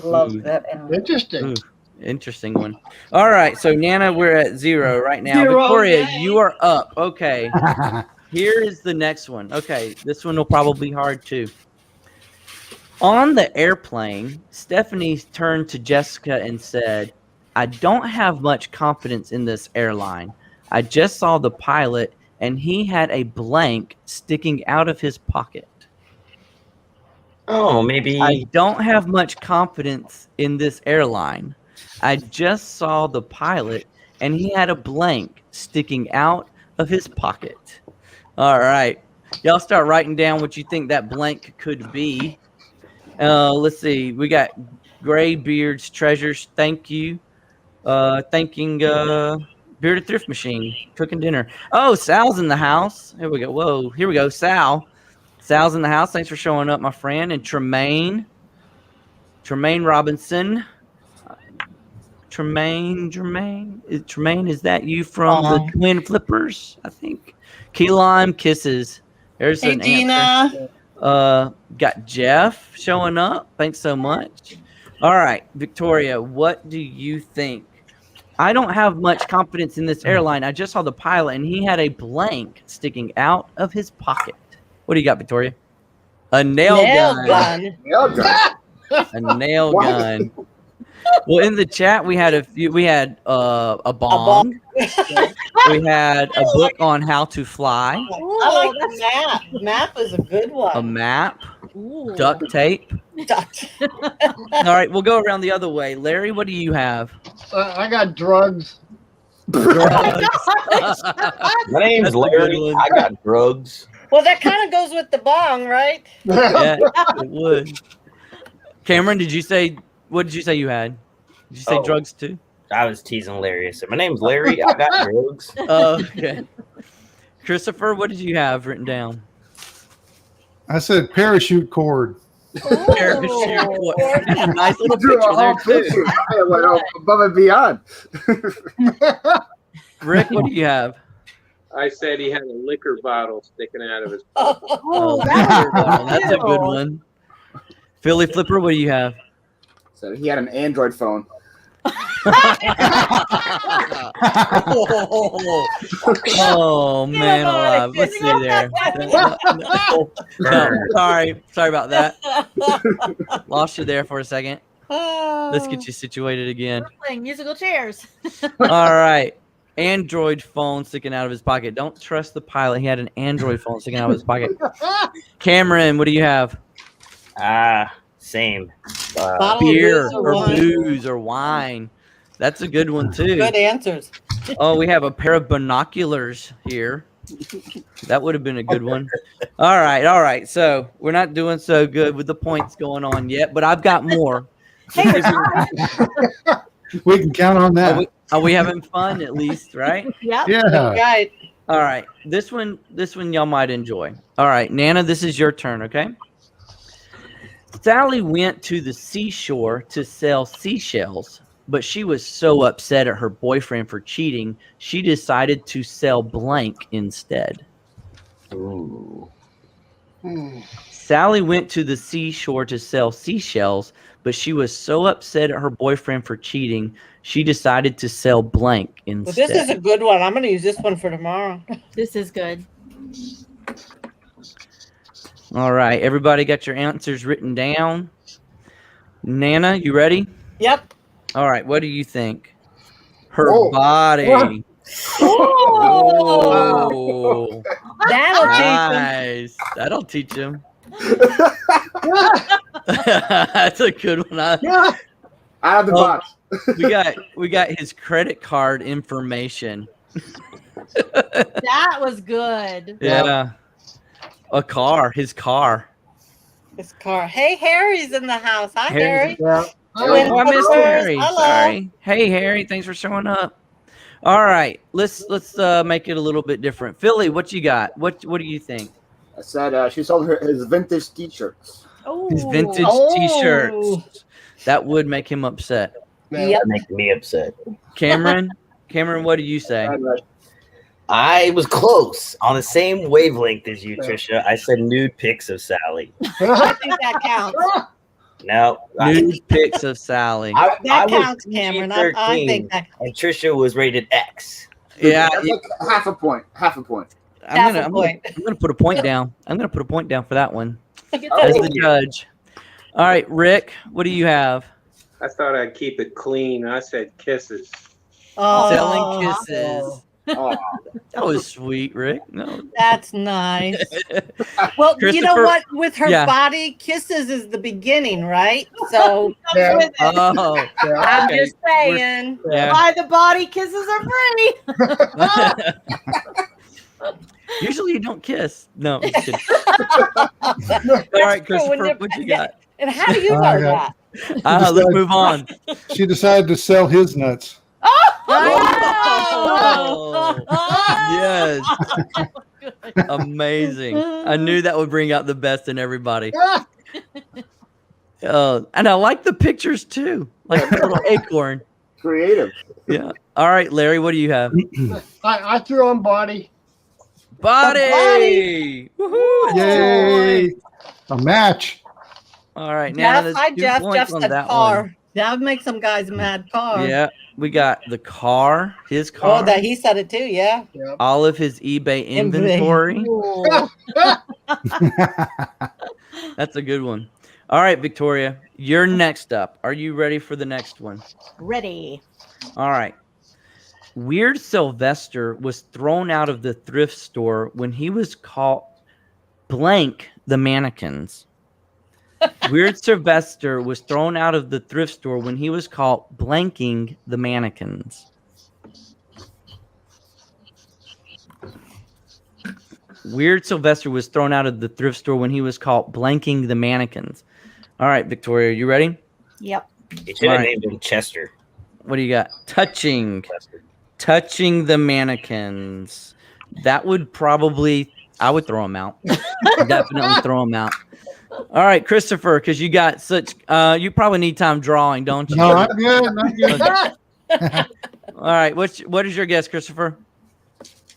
Speaker 2: Love that.
Speaker 6: Interesting.
Speaker 1: Ooh, interesting one. All right, so Nana, we're at 0 right now.
Speaker 2: Zero,
Speaker 1: Victoria,
Speaker 2: yay.
Speaker 1: you are up. Okay, here is the next one. Okay, this one will probably be hard too. On the airplane, Stephanie turned to Jessica and said, "I don't have much confidence in this airline. I just saw the pilot and he had a blank sticking out of his pocket.
Speaker 8: Oh, maybe.
Speaker 1: I don't have much confidence in this airline. I just saw the pilot and he had a blank sticking out of his pocket." All right. Y'all start writing down what you think that blank could be. Let's see. We got Graybeard's Treasures. Thank you. Thanking Bearded Thrift Machine. Cooking dinner. Oh, Sal's in the house. Here we go. Whoa. Here we go. Sal's in the house. Thanks for showing up, my friend. And Tremaine Robinson. Tremaine, is that you from the Twin Flippers? I think. Key lime kisses. There's
Speaker 2: Hey,
Speaker 1: an
Speaker 2: Gina.
Speaker 1: answer. Got Jeff showing up. Thanks so much. All right, Victoria, what do you think? I don't have much confidence in this airline. I just saw the pilot and he had a blank sticking out of his pocket. What do you got, Victoria? A nail gun.
Speaker 7: Nail gun.
Speaker 1: A nail
Speaker 7: What?
Speaker 1: gun. Well, in the chat, we had a bong. We had a book on how to fly,
Speaker 2: I like the map. Map is a good
Speaker 1: a
Speaker 2: one.
Speaker 1: map,
Speaker 3: Ooh.
Speaker 1: duct tape. All right, we'll go around the other way. Larry, what do you have?
Speaker 6: I got drugs.
Speaker 1: Drugs.
Speaker 8: My name's
Speaker 1: That's a
Speaker 8: Larry.
Speaker 1: good one.
Speaker 8: I got drugs.
Speaker 2: Well, that kind of goes with the bong, right?
Speaker 1: Yeah, it would. Cameron, what did you say you had? Did you say
Speaker 8: Oh.
Speaker 1: drugs too?
Speaker 8: I was teasing Larry. I said, my name's Larry. I got drugs.
Speaker 1: Oh, okay. Christopher, what did you have written down?
Speaker 4: I said parachute cord.
Speaker 1: Parachute cord. Nice little
Speaker 7: Drew
Speaker 1: picture
Speaker 7: a
Speaker 1: there
Speaker 7: whole
Speaker 1: too.
Speaker 7: picture. I went above and beyond.
Speaker 1: Rick, what do you have?
Speaker 5: I said he had a liquor bottle sticking out of his
Speaker 3: Oh,
Speaker 1: That's a good one. Philly Flipper, what do you have?
Speaker 7: So he had an Android phone.
Speaker 1: Oh man, alive. Let's see there. No, sorry about that. Lost you there for a second. Let's get you situated again.
Speaker 3: Playing musical chairs.
Speaker 1: All right. Android phone sticking out of his pocket. Don't trust the pilot. He had an Android phone sticking out of his pocket. Cameron, what do you have?
Speaker 8: Same.
Speaker 2: Bottle of
Speaker 1: Beer
Speaker 2: booze
Speaker 1: or
Speaker 2: wine.
Speaker 1: booze or wine. That's a good one too.
Speaker 2: Good answers.
Speaker 1: Oh, we have a pair of binoculars here. That would have been a good one. All right. So we're not doing so good with the points going on yet, but I've got more.
Speaker 3: Hey, we're trying.
Speaker 4: We can count on that.
Speaker 1: Are we having fun at least, right?
Speaker 3: Yep.
Speaker 4: Yeah.
Speaker 2: Right.
Speaker 1: All right. This one y'all might enjoy. All right, Nana, this is your turn, okay? Sally went to the seashore to sell seashells, but she was so upset at her boyfriend for cheating, she decided to sell blank instead.
Speaker 8: Ooh.
Speaker 1: Sally went to the seashore to sell seashells, but she was so upset at her boyfriend for cheating, she decided to sell blank
Speaker 2: Well,
Speaker 1: instead.
Speaker 2: this is a good one. I'm going to use this one for tomorrow.
Speaker 3: This is good.
Speaker 1: All right, everybody got your answers written down? Nana, you ready?
Speaker 2: Yep.
Speaker 1: All right, what do you think? Her
Speaker 7: Whoa.
Speaker 1: body. Oh,
Speaker 2: That'll teach them.
Speaker 1: nice. That'll teach him. That's a good one.
Speaker 7: Out of the
Speaker 1: Oh.
Speaker 7: box.
Speaker 1: We got his credit card information.
Speaker 3: That was good.
Speaker 1: Yeah. His car.
Speaker 2: His car. Hey, Harry's in the house. Hi,
Speaker 1: Harry's-
Speaker 2: Harry.
Speaker 6: Yeah.
Speaker 1: Oh, I missed
Speaker 2: Hello.
Speaker 1: Harry.
Speaker 2: Hello.
Speaker 1: Sorry. Hey, Harry. Thanks for showing up. All right, let's make it a little bit different. Philly, what you got? What do you think?
Speaker 7: I said she sold his vintage T-shirts.
Speaker 3: Oh,
Speaker 1: His vintage
Speaker 2: Oh.
Speaker 1: T-shirts. That would make him upset.
Speaker 6: Yeah.
Speaker 2: Yep.
Speaker 8: That makes me upset.
Speaker 1: Cameron, what do you say?
Speaker 8: I was close on the same wavelength as you, Trisha. I said nude pics of Sally.
Speaker 2: I think that counts.
Speaker 8: Now,
Speaker 1: Nude pics of Sally.
Speaker 8: I
Speaker 2: That
Speaker 8: was
Speaker 2: counts, Cameron. I
Speaker 8: PG-13,
Speaker 2: think that
Speaker 8: and Trisha was rated X.
Speaker 1: Yeah,
Speaker 7: That's like half a point. Half a point.
Speaker 1: I'm
Speaker 2: half a
Speaker 1: gonna
Speaker 2: point.
Speaker 1: put a point down. I'm gonna put a point down for that one
Speaker 3: Get
Speaker 7: Oh.
Speaker 3: that
Speaker 1: as the judge. All right, Rick, what do you have?
Speaker 5: I thought I'd keep it clean. I said kisses.
Speaker 2: Oh,
Speaker 1: Selling kisses.
Speaker 7: Oh,
Speaker 1: That was sweet, Rick. No.
Speaker 2: that's nice. Well, you know
Speaker 1: Christopher?
Speaker 2: what? With her
Speaker 1: Yeah.
Speaker 2: body, kisses is the beginning, right? So
Speaker 6: Yeah.
Speaker 3: with it.
Speaker 1: Oh,
Speaker 2: I'm
Speaker 1: okay.
Speaker 2: just saying.
Speaker 1: Yeah.
Speaker 3: Buy the body, kisses are free.
Speaker 1: Usually you don't kiss. No. I'm just kidding. All right,
Speaker 2: true, when
Speaker 1: Christopher,
Speaker 2: you're-
Speaker 1: what you got?
Speaker 2: And how do you know
Speaker 4: I
Speaker 2: that?
Speaker 4: got-
Speaker 1: Let's move on.
Speaker 4: She decided to sell his nuts.
Speaker 1: Oh, yes. Amazing. I knew that would bring out the best in everybody. And I like the pictures too, like the little acorn.
Speaker 7: creative.
Speaker 1: Yeah. All right, Larry, what do you have?
Speaker 6: I threw on body.
Speaker 1: Body. Woohoo.
Speaker 4: Yay! A match.
Speaker 1: All right, now
Speaker 2: Jeff, hi, Jeff. Jeff said car.
Speaker 1: one.
Speaker 2: That would make some guys mad. Car.
Speaker 1: Yeah, we got the car, his car,
Speaker 2: Oh, that he said it too. Yeah.
Speaker 1: all of his eBay inventory.
Speaker 3: Ooh.
Speaker 1: That's a good one. All right, Victoria, you're next up. Are you ready for the next one?
Speaker 3: Ready.
Speaker 1: All right. Weird Sylvester was thrown out of the thrift store when he was caught blank the mannequins. Weird Sylvester was thrown out of the thrift store when he was caught blanking the mannequins. Weird Sylvester was thrown out of the thrift store when he was caught blanking the mannequins. All right, Victoria, you ready?
Speaker 3: Yep.
Speaker 8: You should have
Speaker 1: Right.
Speaker 8: named him Chester.
Speaker 1: What do you got? Touching the mannequins. That would probably, I would throw them out. Definitely throw them out. All right, Christopher, because you got such, you probably need time drawing, don't you?
Speaker 4: No, I'm good. I'm good.
Speaker 1: All right, what is your guess, Christopher?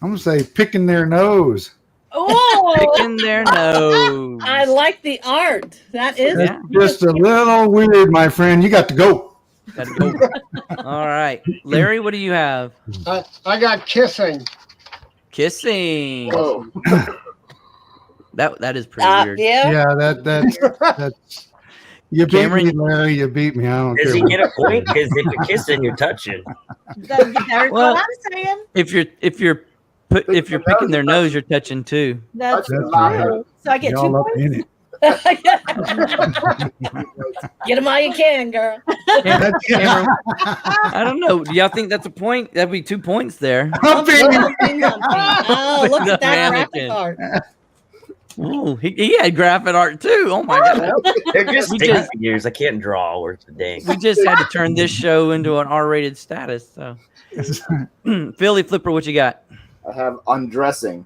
Speaker 4: I'm gonna say picking their nose.
Speaker 2: Oh,
Speaker 1: Picking their nose.
Speaker 2: I like the art. That is.
Speaker 1: Yeah.
Speaker 4: Just a little weird, my friend. You got to go.
Speaker 1: Gotta go. All right, Larry, what do you have?
Speaker 6: I got kissing.
Speaker 1: Kissing.
Speaker 7: Whoa.
Speaker 1: That is pretty weird.
Speaker 2: Yeah.
Speaker 4: Yeah, that's you beat
Speaker 1: Cameron-
Speaker 4: me, Larry. You beat me. I don't
Speaker 8: Does
Speaker 4: care.
Speaker 8: he get a point? Because if you're kissing, you're touching.
Speaker 3: There's
Speaker 1: Well-
Speaker 3: what I'm saying.
Speaker 1: If you're picking their nose, you're touching too.
Speaker 3: That's
Speaker 7: That's
Speaker 3: true.
Speaker 7: not-
Speaker 3: So I get 2
Speaker 4: Y'all up
Speaker 3: points.
Speaker 4: in it.
Speaker 2: Get them all you can, girl.
Speaker 1: Cameron, I don't know. Do y'all think that's a point? That'd be 2 points there.
Speaker 2: Oh, look at that
Speaker 1: Mannequin.
Speaker 2: graphic art.
Speaker 1: Ooh, he had graphic art too. Oh my god.
Speaker 8: They're just
Speaker 1: We
Speaker 8: stick
Speaker 1: just-
Speaker 8: figures. I can't draw worth the dang.
Speaker 1: We just had to turn this show into an R-rated status. So, Philly Flipper, what you got?
Speaker 7: I have undressing.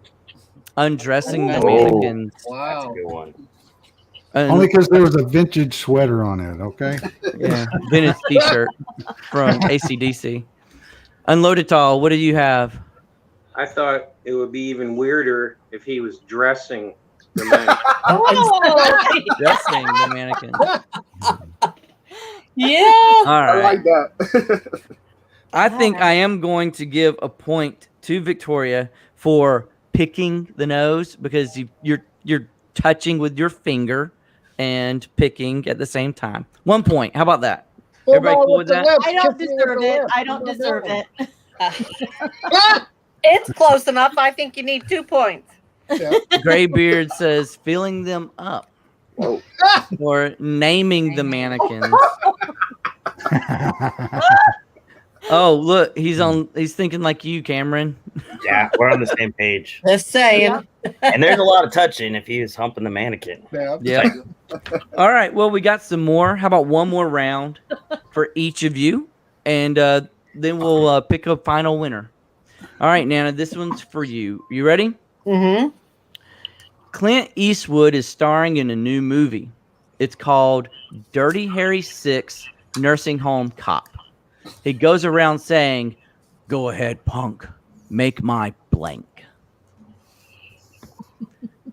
Speaker 1: Undressing the
Speaker 8: Oh.
Speaker 1: mannequins.
Speaker 8: That's a
Speaker 6: Wow.
Speaker 8: good one.
Speaker 4: Only because there was a vintage sweater on it. Okay.
Speaker 1: Yeah, vintage T-shirt from ACDC. Unloaded Tall, what do you have?
Speaker 5: I thought it would be even weirder if he was dressing the man.
Speaker 2: Oh,
Speaker 1: Dressing the mannequins.
Speaker 2: yeah.
Speaker 1: All
Speaker 7: I
Speaker 1: right.
Speaker 7: like that.
Speaker 1: I think I am going to give a point to Victoria for picking the nose because you're touching with your finger and picking at the same time. 1 point. How about that? Everybody cool with that?
Speaker 3: I don't deserve it. I don't deserve it.
Speaker 2: It's close enough. I think you need 2 points.
Speaker 1: Graybeard says filling them up
Speaker 7: Whoa.
Speaker 1: or naming the mannequins. Oh, look, he's thinking like you, Cameron.
Speaker 8: Yeah, we're on the same page.
Speaker 2: Just saying.
Speaker 8: And there's a lot of touching if he was humping the mannequin.
Speaker 6: Yeah.
Speaker 1: Yeah. All right. Well, we got some more. How about one more round for each of you? And then we'll pick a final winner. All right, Nana, this one's for you. You ready?
Speaker 2: Mm-hmm.
Speaker 1: Clint Eastwood is starring in a new movie. It's called Dirty Harry 6 Nursing Home Cop. He goes around saying, "Go ahead, punk. Make my blank."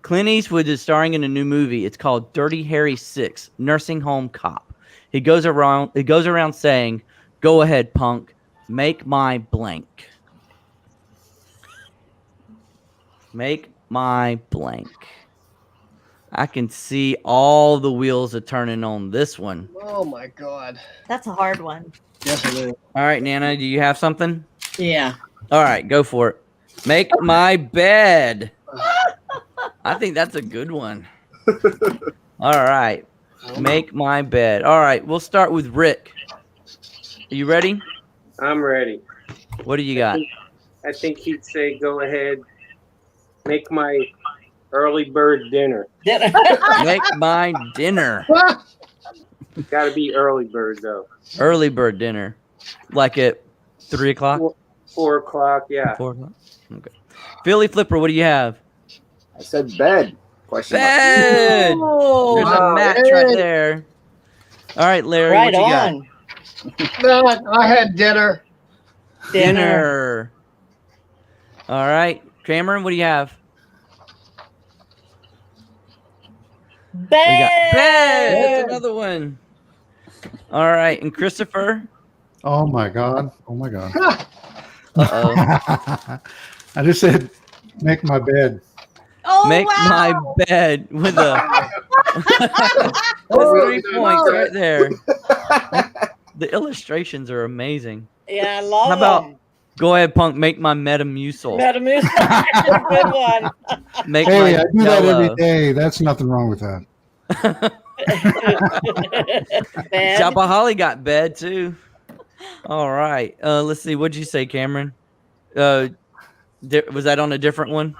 Speaker 1: Clint Eastwood is starring in a new movie. It's called Dirty Harry 6 Nursing Home Cop. He goes around saying, "Go ahead, punk. Make my blank." Make my blank. I can see all the wheels are turning on this one.
Speaker 6: Oh my God.
Speaker 3: That's a hard one.
Speaker 6: Yes, it is.
Speaker 1: All right, Nana, do you have something?
Speaker 2: Yeah.
Speaker 1: All right, go for it. Make my bed. I think that's a good one. All right. Make my bed. All right, we'll start with Rick. Are you ready?
Speaker 5: I'm ready.
Speaker 1: What do you got?
Speaker 5: I think he'd say, "Go ahead, make my early bird dinner."
Speaker 1: Make my dinner.
Speaker 5: Got to be early bird though.
Speaker 1: Early bird dinner. Like at 3 o'clock?
Speaker 5: 4 o'clock. Yeah.
Speaker 1: 4 o'clock? Okay. Philly Flipper, what do you have?
Speaker 7: I said bed. Question mark.
Speaker 1: Bed!
Speaker 2: Oh,
Speaker 1: There's a match right there. All right, Larry,
Speaker 2: right
Speaker 1: what you got?
Speaker 2: on.
Speaker 6: No, I had dinner.
Speaker 1: Dinner. All right. Cameron, what do you have?
Speaker 2: Bed.
Speaker 1: We got bed. That's another one. All right. And Christopher?
Speaker 4: Oh my God. Oh my God.
Speaker 1: Uh-oh.
Speaker 4: I just said, make my bed.
Speaker 3: Oh,
Speaker 1: Make my
Speaker 3: wow.
Speaker 1: bed with a that's 3 points right there. The illustrations are amazing.
Speaker 2: Yeah, I love
Speaker 1: How about
Speaker 2: them.
Speaker 1: go ahead, punk, make my Metamucil.
Speaker 2: Metamucil. Good one.
Speaker 1: Make
Speaker 4: Hey,
Speaker 1: my
Speaker 4: I do that every
Speaker 1: Jell-O.
Speaker 4: day. That's nothing wrong with that.
Speaker 2: Bed.
Speaker 1: Chopper Holly got bed too. All right. Let's see. What'd you say, Cameron? Was that on a different one?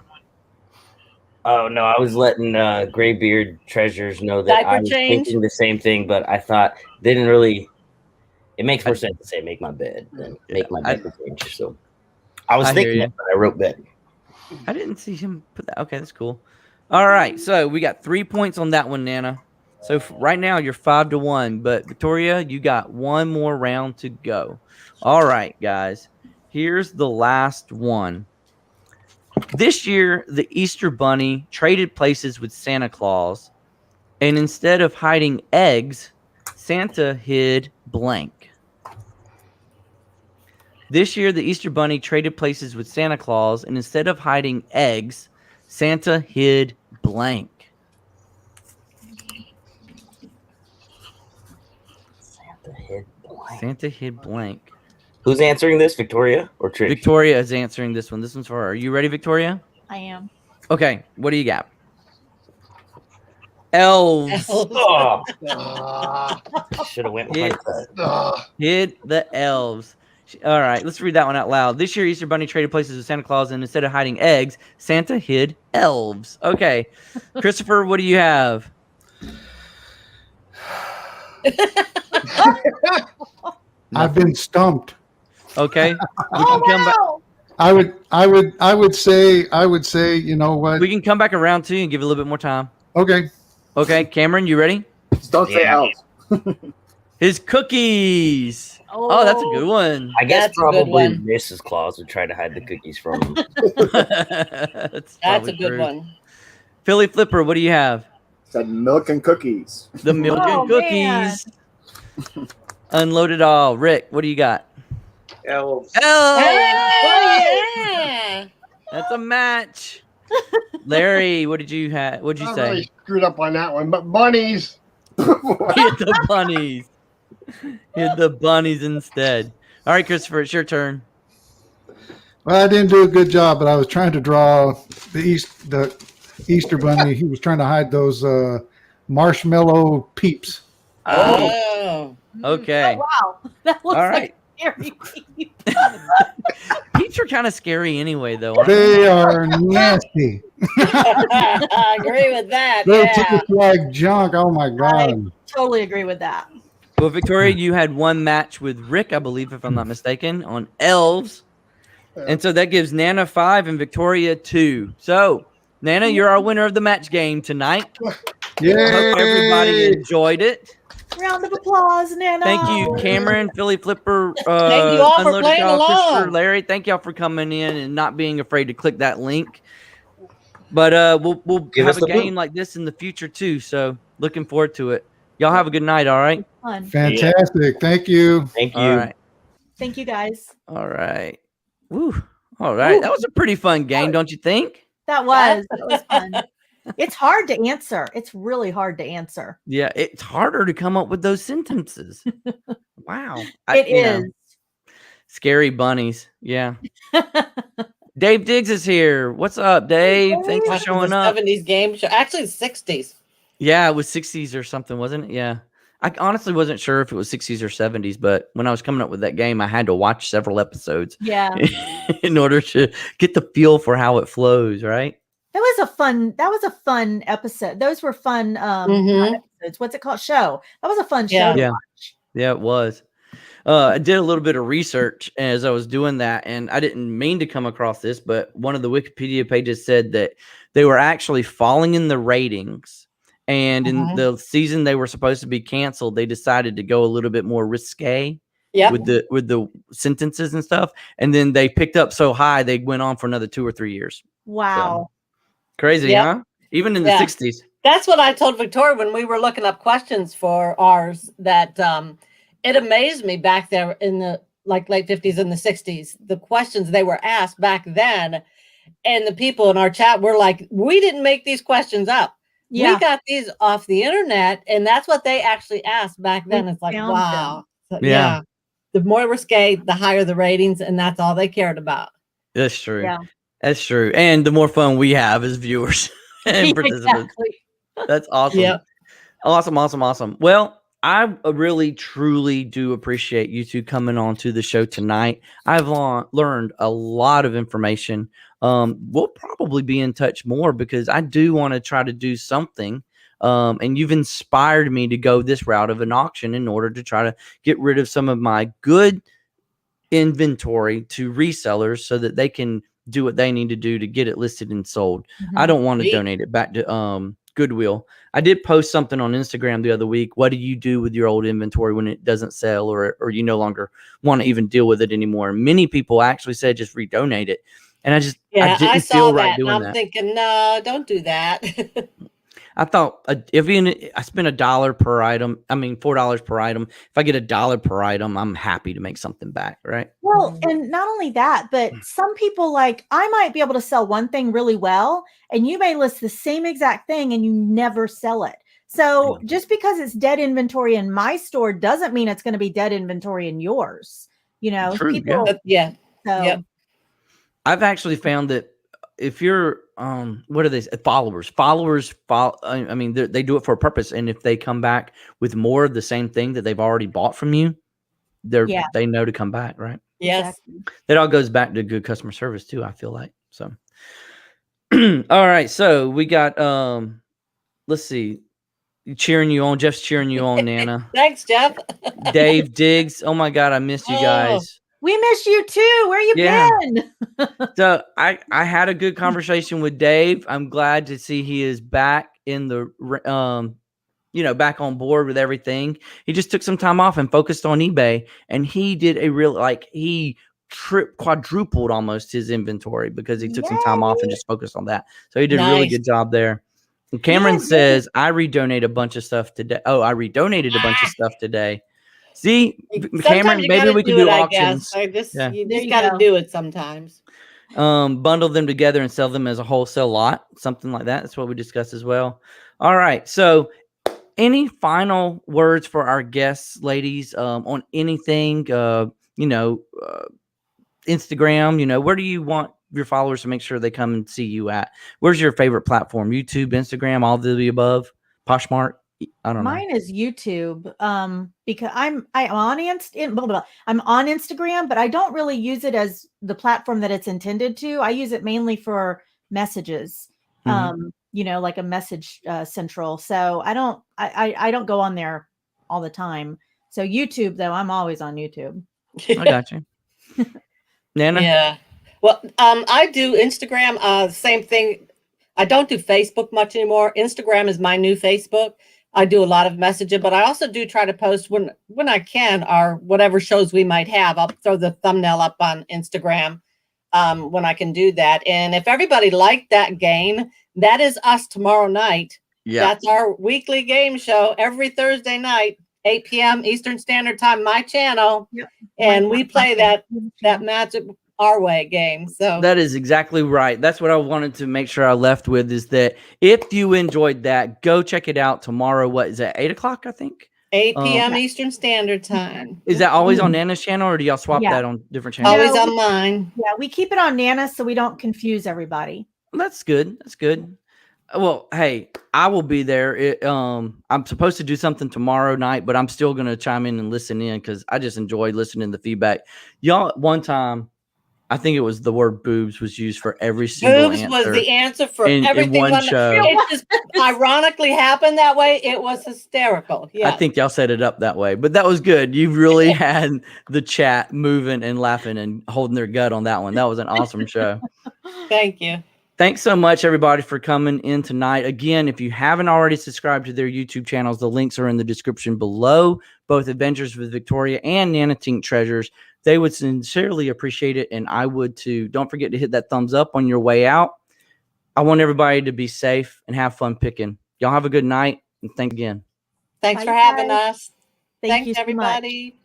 Speaker 8: Oh no, I was letting Graybeard Treasures know that
Speaker 2: Diaper
Speaker 8: I was
Speaker 2: change?
Speaker 8: thinking the same thing, but I thought didn't really. It makes more sense to say "make my bed" than "make my diaper change." So I was
Speaker 1: I hear
Speaker 8: thinking
Speaker 1: you.
Speaker 8: it, but I wrote "bed."
Speaker 1: I didn't see him put that. Okay, that's cool. All right. So we got 3 points on that one, Nana. So right now you're 5-1, but Victoria, you got one more round to go. All right, guys. Here's the last one. This year, the Easter Bunny traded places with Santa Claus, and instead of hiding eggs, Santa hid blank. This year, the Easter Bunny traded places with Santa Claus, and instead of hiding eggs, Santa hid blank.
Speaker 8: Santa hid blank.
Speaker 1: Santa hid blank.
Speaker 8: Who's answering this, Victoria or Trish?
Speaker 1: Victoria is answering this one. This one's for her. Are you ready, Victoria?
Speaker 3: I am.
Speaker 1: Okay, what do you got? Elves.
Speaker 8: Oh,
Speaker 6: Ah,
Speaker 8: should have went with
Speaker 1: Hit,
Speaker 6: ah.
Speaker 1: hit the elves. All right, let's read that one out loud. This year, Easter Bunny traded places with Santa Claus, and instead of hiding eggs, Santa hid elves. Okay, Christopher, what do you have?
Speaker 4: I've been stumped.
Speaker 1: Okay, we
Speaker 3: Oh,
Speaker 1: can come back.
Speaker 3: wow.
Speaker 4: I would say, you know what?
Speaker 1: We can come back around too and give it a little bit more time.
Speaker 4: Okay.
Speaker 1: Okay, Cameron, you ready?
Speaker 7: Just don't say
Speaker 8: Yeah.
Speaker 7: elves.
Speaker 1: His cookies. Oh, that's a good one.
Speaker 8: I guess
Speaker 2: That's a good
Speaker 8: probably
Speaker 2: one.
Speaker 8: Mrs. Claus would try to hide the cookies from him.
Speaker 1: That's
Speaker 2: That's a
Speaker 1: probably
Speaker 2: good
Speaker 1: true.
Speaker 2: one.
Speaker 1: Philly Flipper, what do you have?
Speaker 7: Said milk and cookies.
Speaker 1: The milk
Speaker 3: Oh,
Speaker 1: and cookies. Unload it all. Rick, what do you got?
Speaker 5: Elves.
Speaker 1: Oh,
Speaker 2: Yeah.
Speaker 1: that's a match. Larry, what did you have? What'd you
Speaker 6: I
Speaker 1: say?
Speaker 6: really screwed up on that one, but bunnies.
Speaker 1: Hit the bunnies. Hit the bunnies instead. All right, Christopher, it's your turn.
Speaker 4: Well, I didn't do a good job, but I was trying to draw the Easter bunny. He was trying to hide those marshmallow peeps.
Speaker 1: Oh,
Speaker 2: Oh.
Speaker 1: okay.
Speaker 3: Oh, wow. That looks
Speaker 1: All
Speaker 3: like
Speaker 1: right.
Speaker 3: scary peep.
Speaker 1: Peeps are kind of scary anyway, though. Aren't they?
Speaker 4: They are nasty.
Speaker 2: I agree with that.
Speaker 4: They
Speaker 2: Yeah.
Speaker 4: taste like junk. Oh my god.
Speaker 3: Totally agree with that.
Speaker 1: Well, Victoria, you had one match with Rick, I believe, if I'm not mistaken, on elves. And so that gives Nana 5 and Victoria 2. So, Nana, you're our winner of the match game tonight.
Speaker 4: Yay!
Speaker 1: Hope everybody enjoyed it.
Speaker 3: Round of applause, Nana.
Speaker 1: Thank you, Cameron, Philly Flipper,
Speaker 2: Thank you all for
Speaker 1: Unloaded
Speaker 2: playing
Speaker 1: Dog, Christopher,
Speaker 2: along.
Speaker 1: Larry. Thank y'all for coming in and not being afraid to click that link. But we'll
Speaker 8: Give
Speaker 1: have
Speaker 8: us
Speaker 1: a
Speaker 8: the
Speaker 1: game
Speaker 8: boot.
Speaker 1: like this in the future too. So looking forward to it. Y'all have a good night. All right.
Speaker 3: Fun.
Speaker 4: Fantastic. Thank you.
Speaker 8: Thank you.
Speaker 1: All right.
Speaker 3: Thank you, guys.
Speaker 1: All right. Woo. All right. That was a pretty fun game, don't you think?
Speaker 3: That was fun. It's hard to answer. It's really hard to answer.
Speaker 1: Yeah, it's harder to come up with those sentences. Wow.
Speaker 3: It is.
Speaker 1: Scary bunnies. Yeah. Dave Diggs is here. What's up, Dave? Thanks for
Speaker 2: After
Speaker 1: showing
Speaker 2: the
Speaker 1: up.
Speaker 2: 70s game show. Actually, the 60s.
Speaker 1: Yeah, it was 60s or something, wasn't it? Yeah. I honestly wasn't sure if it was 60s or 70s, but when I was coming up with that game, I had to watch several episodes
Speaker 3: Yeah.
Speaker 1: in order to get the feel for how it flows, right?
Speaker 3: That was a fun episode. Those were fun not episodes. What's it called? Show. That was a fun show to
Speaker 1: Yeah.
Speaker 3: watch.
Speaker 1: Yeah, it was. I did a little bit of research as I was doing that, and I didn't mean to come across this, but one of the Wikipedia pages said that they were actually falling in the ratings, and in the season they were supposed to be canceled, they decided to go a little bit more risque with the sentences and stuff, and then they picked up so high they went on for another 2 or 3 years.
Speaker 3: Wow.
Speaker 1: Crazy,
Speaker 2: Yep.
Speaker 1: huh? Even in the
Speaker 2: Yeah.
Speaker 1: 60s.
Speaker 2: That's what I told Victoria when we were looking up questions for ours, that it amazed me back there in the late 50s and the 60s, the questions they were asked back then. And the people in our chat were like, we didn't make these questions up.
Speaker 3: Yeah.
Speaker 2: We got these off the internet, and that's what they actually asked back then. It's like,
Speaker 3: found
Speaker 2: wow. So,
Speaker 1: Yeah.
Speaker 2: The more risque, the higher the ratings, and that's all they cared about.
Speaker 1: That's true.
Speaker 3: Yeah.
Speaker 1: That's true. And the more fun we have as viewers and participants.
Speaker 3: Exactly.
Speaker 1: That's awesome.
Speaker 2: Yeah.
Speaker 1: Awesome. Well, I really, truly do appreciate you two coming on to the show tonight. I've learned a lot of information. We'll probably be in touch more because I do want to try to do something. And you've inspired me to go this route of an auction in order to try to get rid of some of my good inventory to resellers so that they can do what they need to do to get it listed and sold. I don't want to donate it back to Goodwill. I did post something on Instagram the other week. What do you do with your old inventory when it doesn't sell or you no longer want to even deal with it anymore? And many people actually said just redonate it. And I didn't
Speaker 2: saw
Speaker 1: feel right
Speaker 2: that.
Speaker 1: doing
Speaker 2: I'm
Speaker 1: that.
Speaker 2: thinking, no, don't do that.
Speaker 1: I thought if I spend $1 per item, I mean $4 per item. If I get $1 per item, I'm happy to make something back, right?
Speaker 3: Well, and not only that, but some people, like, I might be able to sell one thing really well, and you may list the same exact thing and you never sell it. So just because it's dead inventory in my store doesn't mean it's going to be dead inventory in yours. You know,
Speaker 1: True,
Speaker 3: people.
Speaker 2: Yeah.
Speaker 3: So
Speaker 2: Yep.
Speaker 1: I've actually found that if you're what are they, followers follow, I mean they do it for a purpose, and if they come back with more of the same thing that they've already bought from you, they know to come back, right?
Speaker 2: Yes.
Speaker 3: Exactly.
Speaker 1: That all goes back to good customer service too, I feel like. So all right, so we got let's see, cheering you on, Jeff's cheering you on, Nana.
Speaker 2: Thanks, Jeff.
Speaker 1: Dave Diggs, oh my god, I missed you guys.
Speaker 3: We miss you too. Where you been?
Speaker 1: So I had a good conversation with Dave. I'm glad to see he is back in the back on board with everything. He just took some time off and focused on eBay, and he did a real he quadrupled almost his inventory because he took some time off and just focused on that. So he did a really
Speaker 2: Nice.
Speaker 1: good job there. And Cameron says, I redonated a bunch of stuff today. Oh, I redonated a bunch of stuff today. See,
Speaker 2: Sometimes
Speaker 1: Cameron,
Speaker 2: you
Speaker 1: maybe
Speaker 2: gotta
Speaker 1: we could
Speaker 2: do
Speaker 1: do
Speaker 2: it, I
Speaker 1: auctions.
Speaker 2: guess. You
Speaker 3: There
Speaker 2: just
Speaker 3: you
Speaker 2: got
Speaker 3: go.
Speaker 2: to do it sometimes.
Speaker 1: Bundle them together and sell them as a wholesale lot, something like that. That's what we discussed as well. All right. So any final words for our guests, ladies, on anything, Instagram, where do you want your followers to make sure they come and see you at? Where's your favorite platform? YouTube, Instagram, all of the above? Poshmark? I don't know.
Speaker 3: Mine is YouTube. Because I'm on I'm on Instagram, but I don't really use it as the platform that it's intended to. I use it mainly for messages. Like a message central. So I don't go on there all the time. So YouTube, though, I'm always on YouTube.
Speaker 1: I got you. Nana?
Speaker 2: Yeah. Well, I do Instagram. Same thing. I don't do Facebook much anymore. Instagram is my new Facebook. I do a lot of messaging, but I also do try to post when I can, or whatever shows we might have. I'll throw the thumbnail up on Instagram when I can do that. And if everybody liked that game, that is us tomorrow night.
Speaker 1: Yeah.
Speaker 2: That's our weekly game show every Thursday night, 8 p.m. Eastern Standard Time, my channel.
Speaker 3: Yep.
Speaker 2: And we play that Magic Our Way game. So
Speaker 1: that is exactly right. That's what I wanted to make sure I left with, is that if you enjoyed that, go check it out tomorrow. What is that, 8 o'clock, I think?
Speaker 2: 8 p.m. Eastern Standard Time.
Speaker 1: Is that always on Nana's channel, or do y'all swap that on different channels?
Speaker 2: Always on mine.
Speaker 3: Yeah, we keep it on Nana so we don't confuse everybody.
Speaker 1: That's good. That's good. Well, hey, I will be there. I'm supposed to do something tomorrow night, but I'm still going to chime in and listen in because I just enjoyed listening to the feedback. Y'all, one time, I think it was the word boobs was used for every single
Speaker 2: Boobs
Speaker 1: answer.
Speaker 2: was the answer for
Speaker 1: in
Speaker 2: everything.
Speaker 1: one show.
Speaker 2: It just ironically happened that way. It was hysterical. Yeah.
Speaker 1: I think y'all set it up that way, but that was good. You really had the chat moving and laughing and holding their gut on that one. That was an awesome show.
Speaker 2: Thank you.
Speaker 1: Thanks so much, everybody, for coming in tonight. Again, if you haven't already subscribed to their YouTube channels, the links are in the description below. Both Adventures with Victoria and Nana Tink Treasures. They would sincerely appreciate it, and I would too. Don't forget to hit that thumbs up on your way out. I want everybody to be safe and have fun picking. Y'all have a good night, and thanks again.
Speaker 2: Thanks
Speaker 3: Bye,
Speaker 2: for having
Speaker 3: guys.
Speaker 2: us.
Speaker 3: Thank you
Speaker 2: Thanks,
Speaker 3: so much.
Speaker 2: everybody.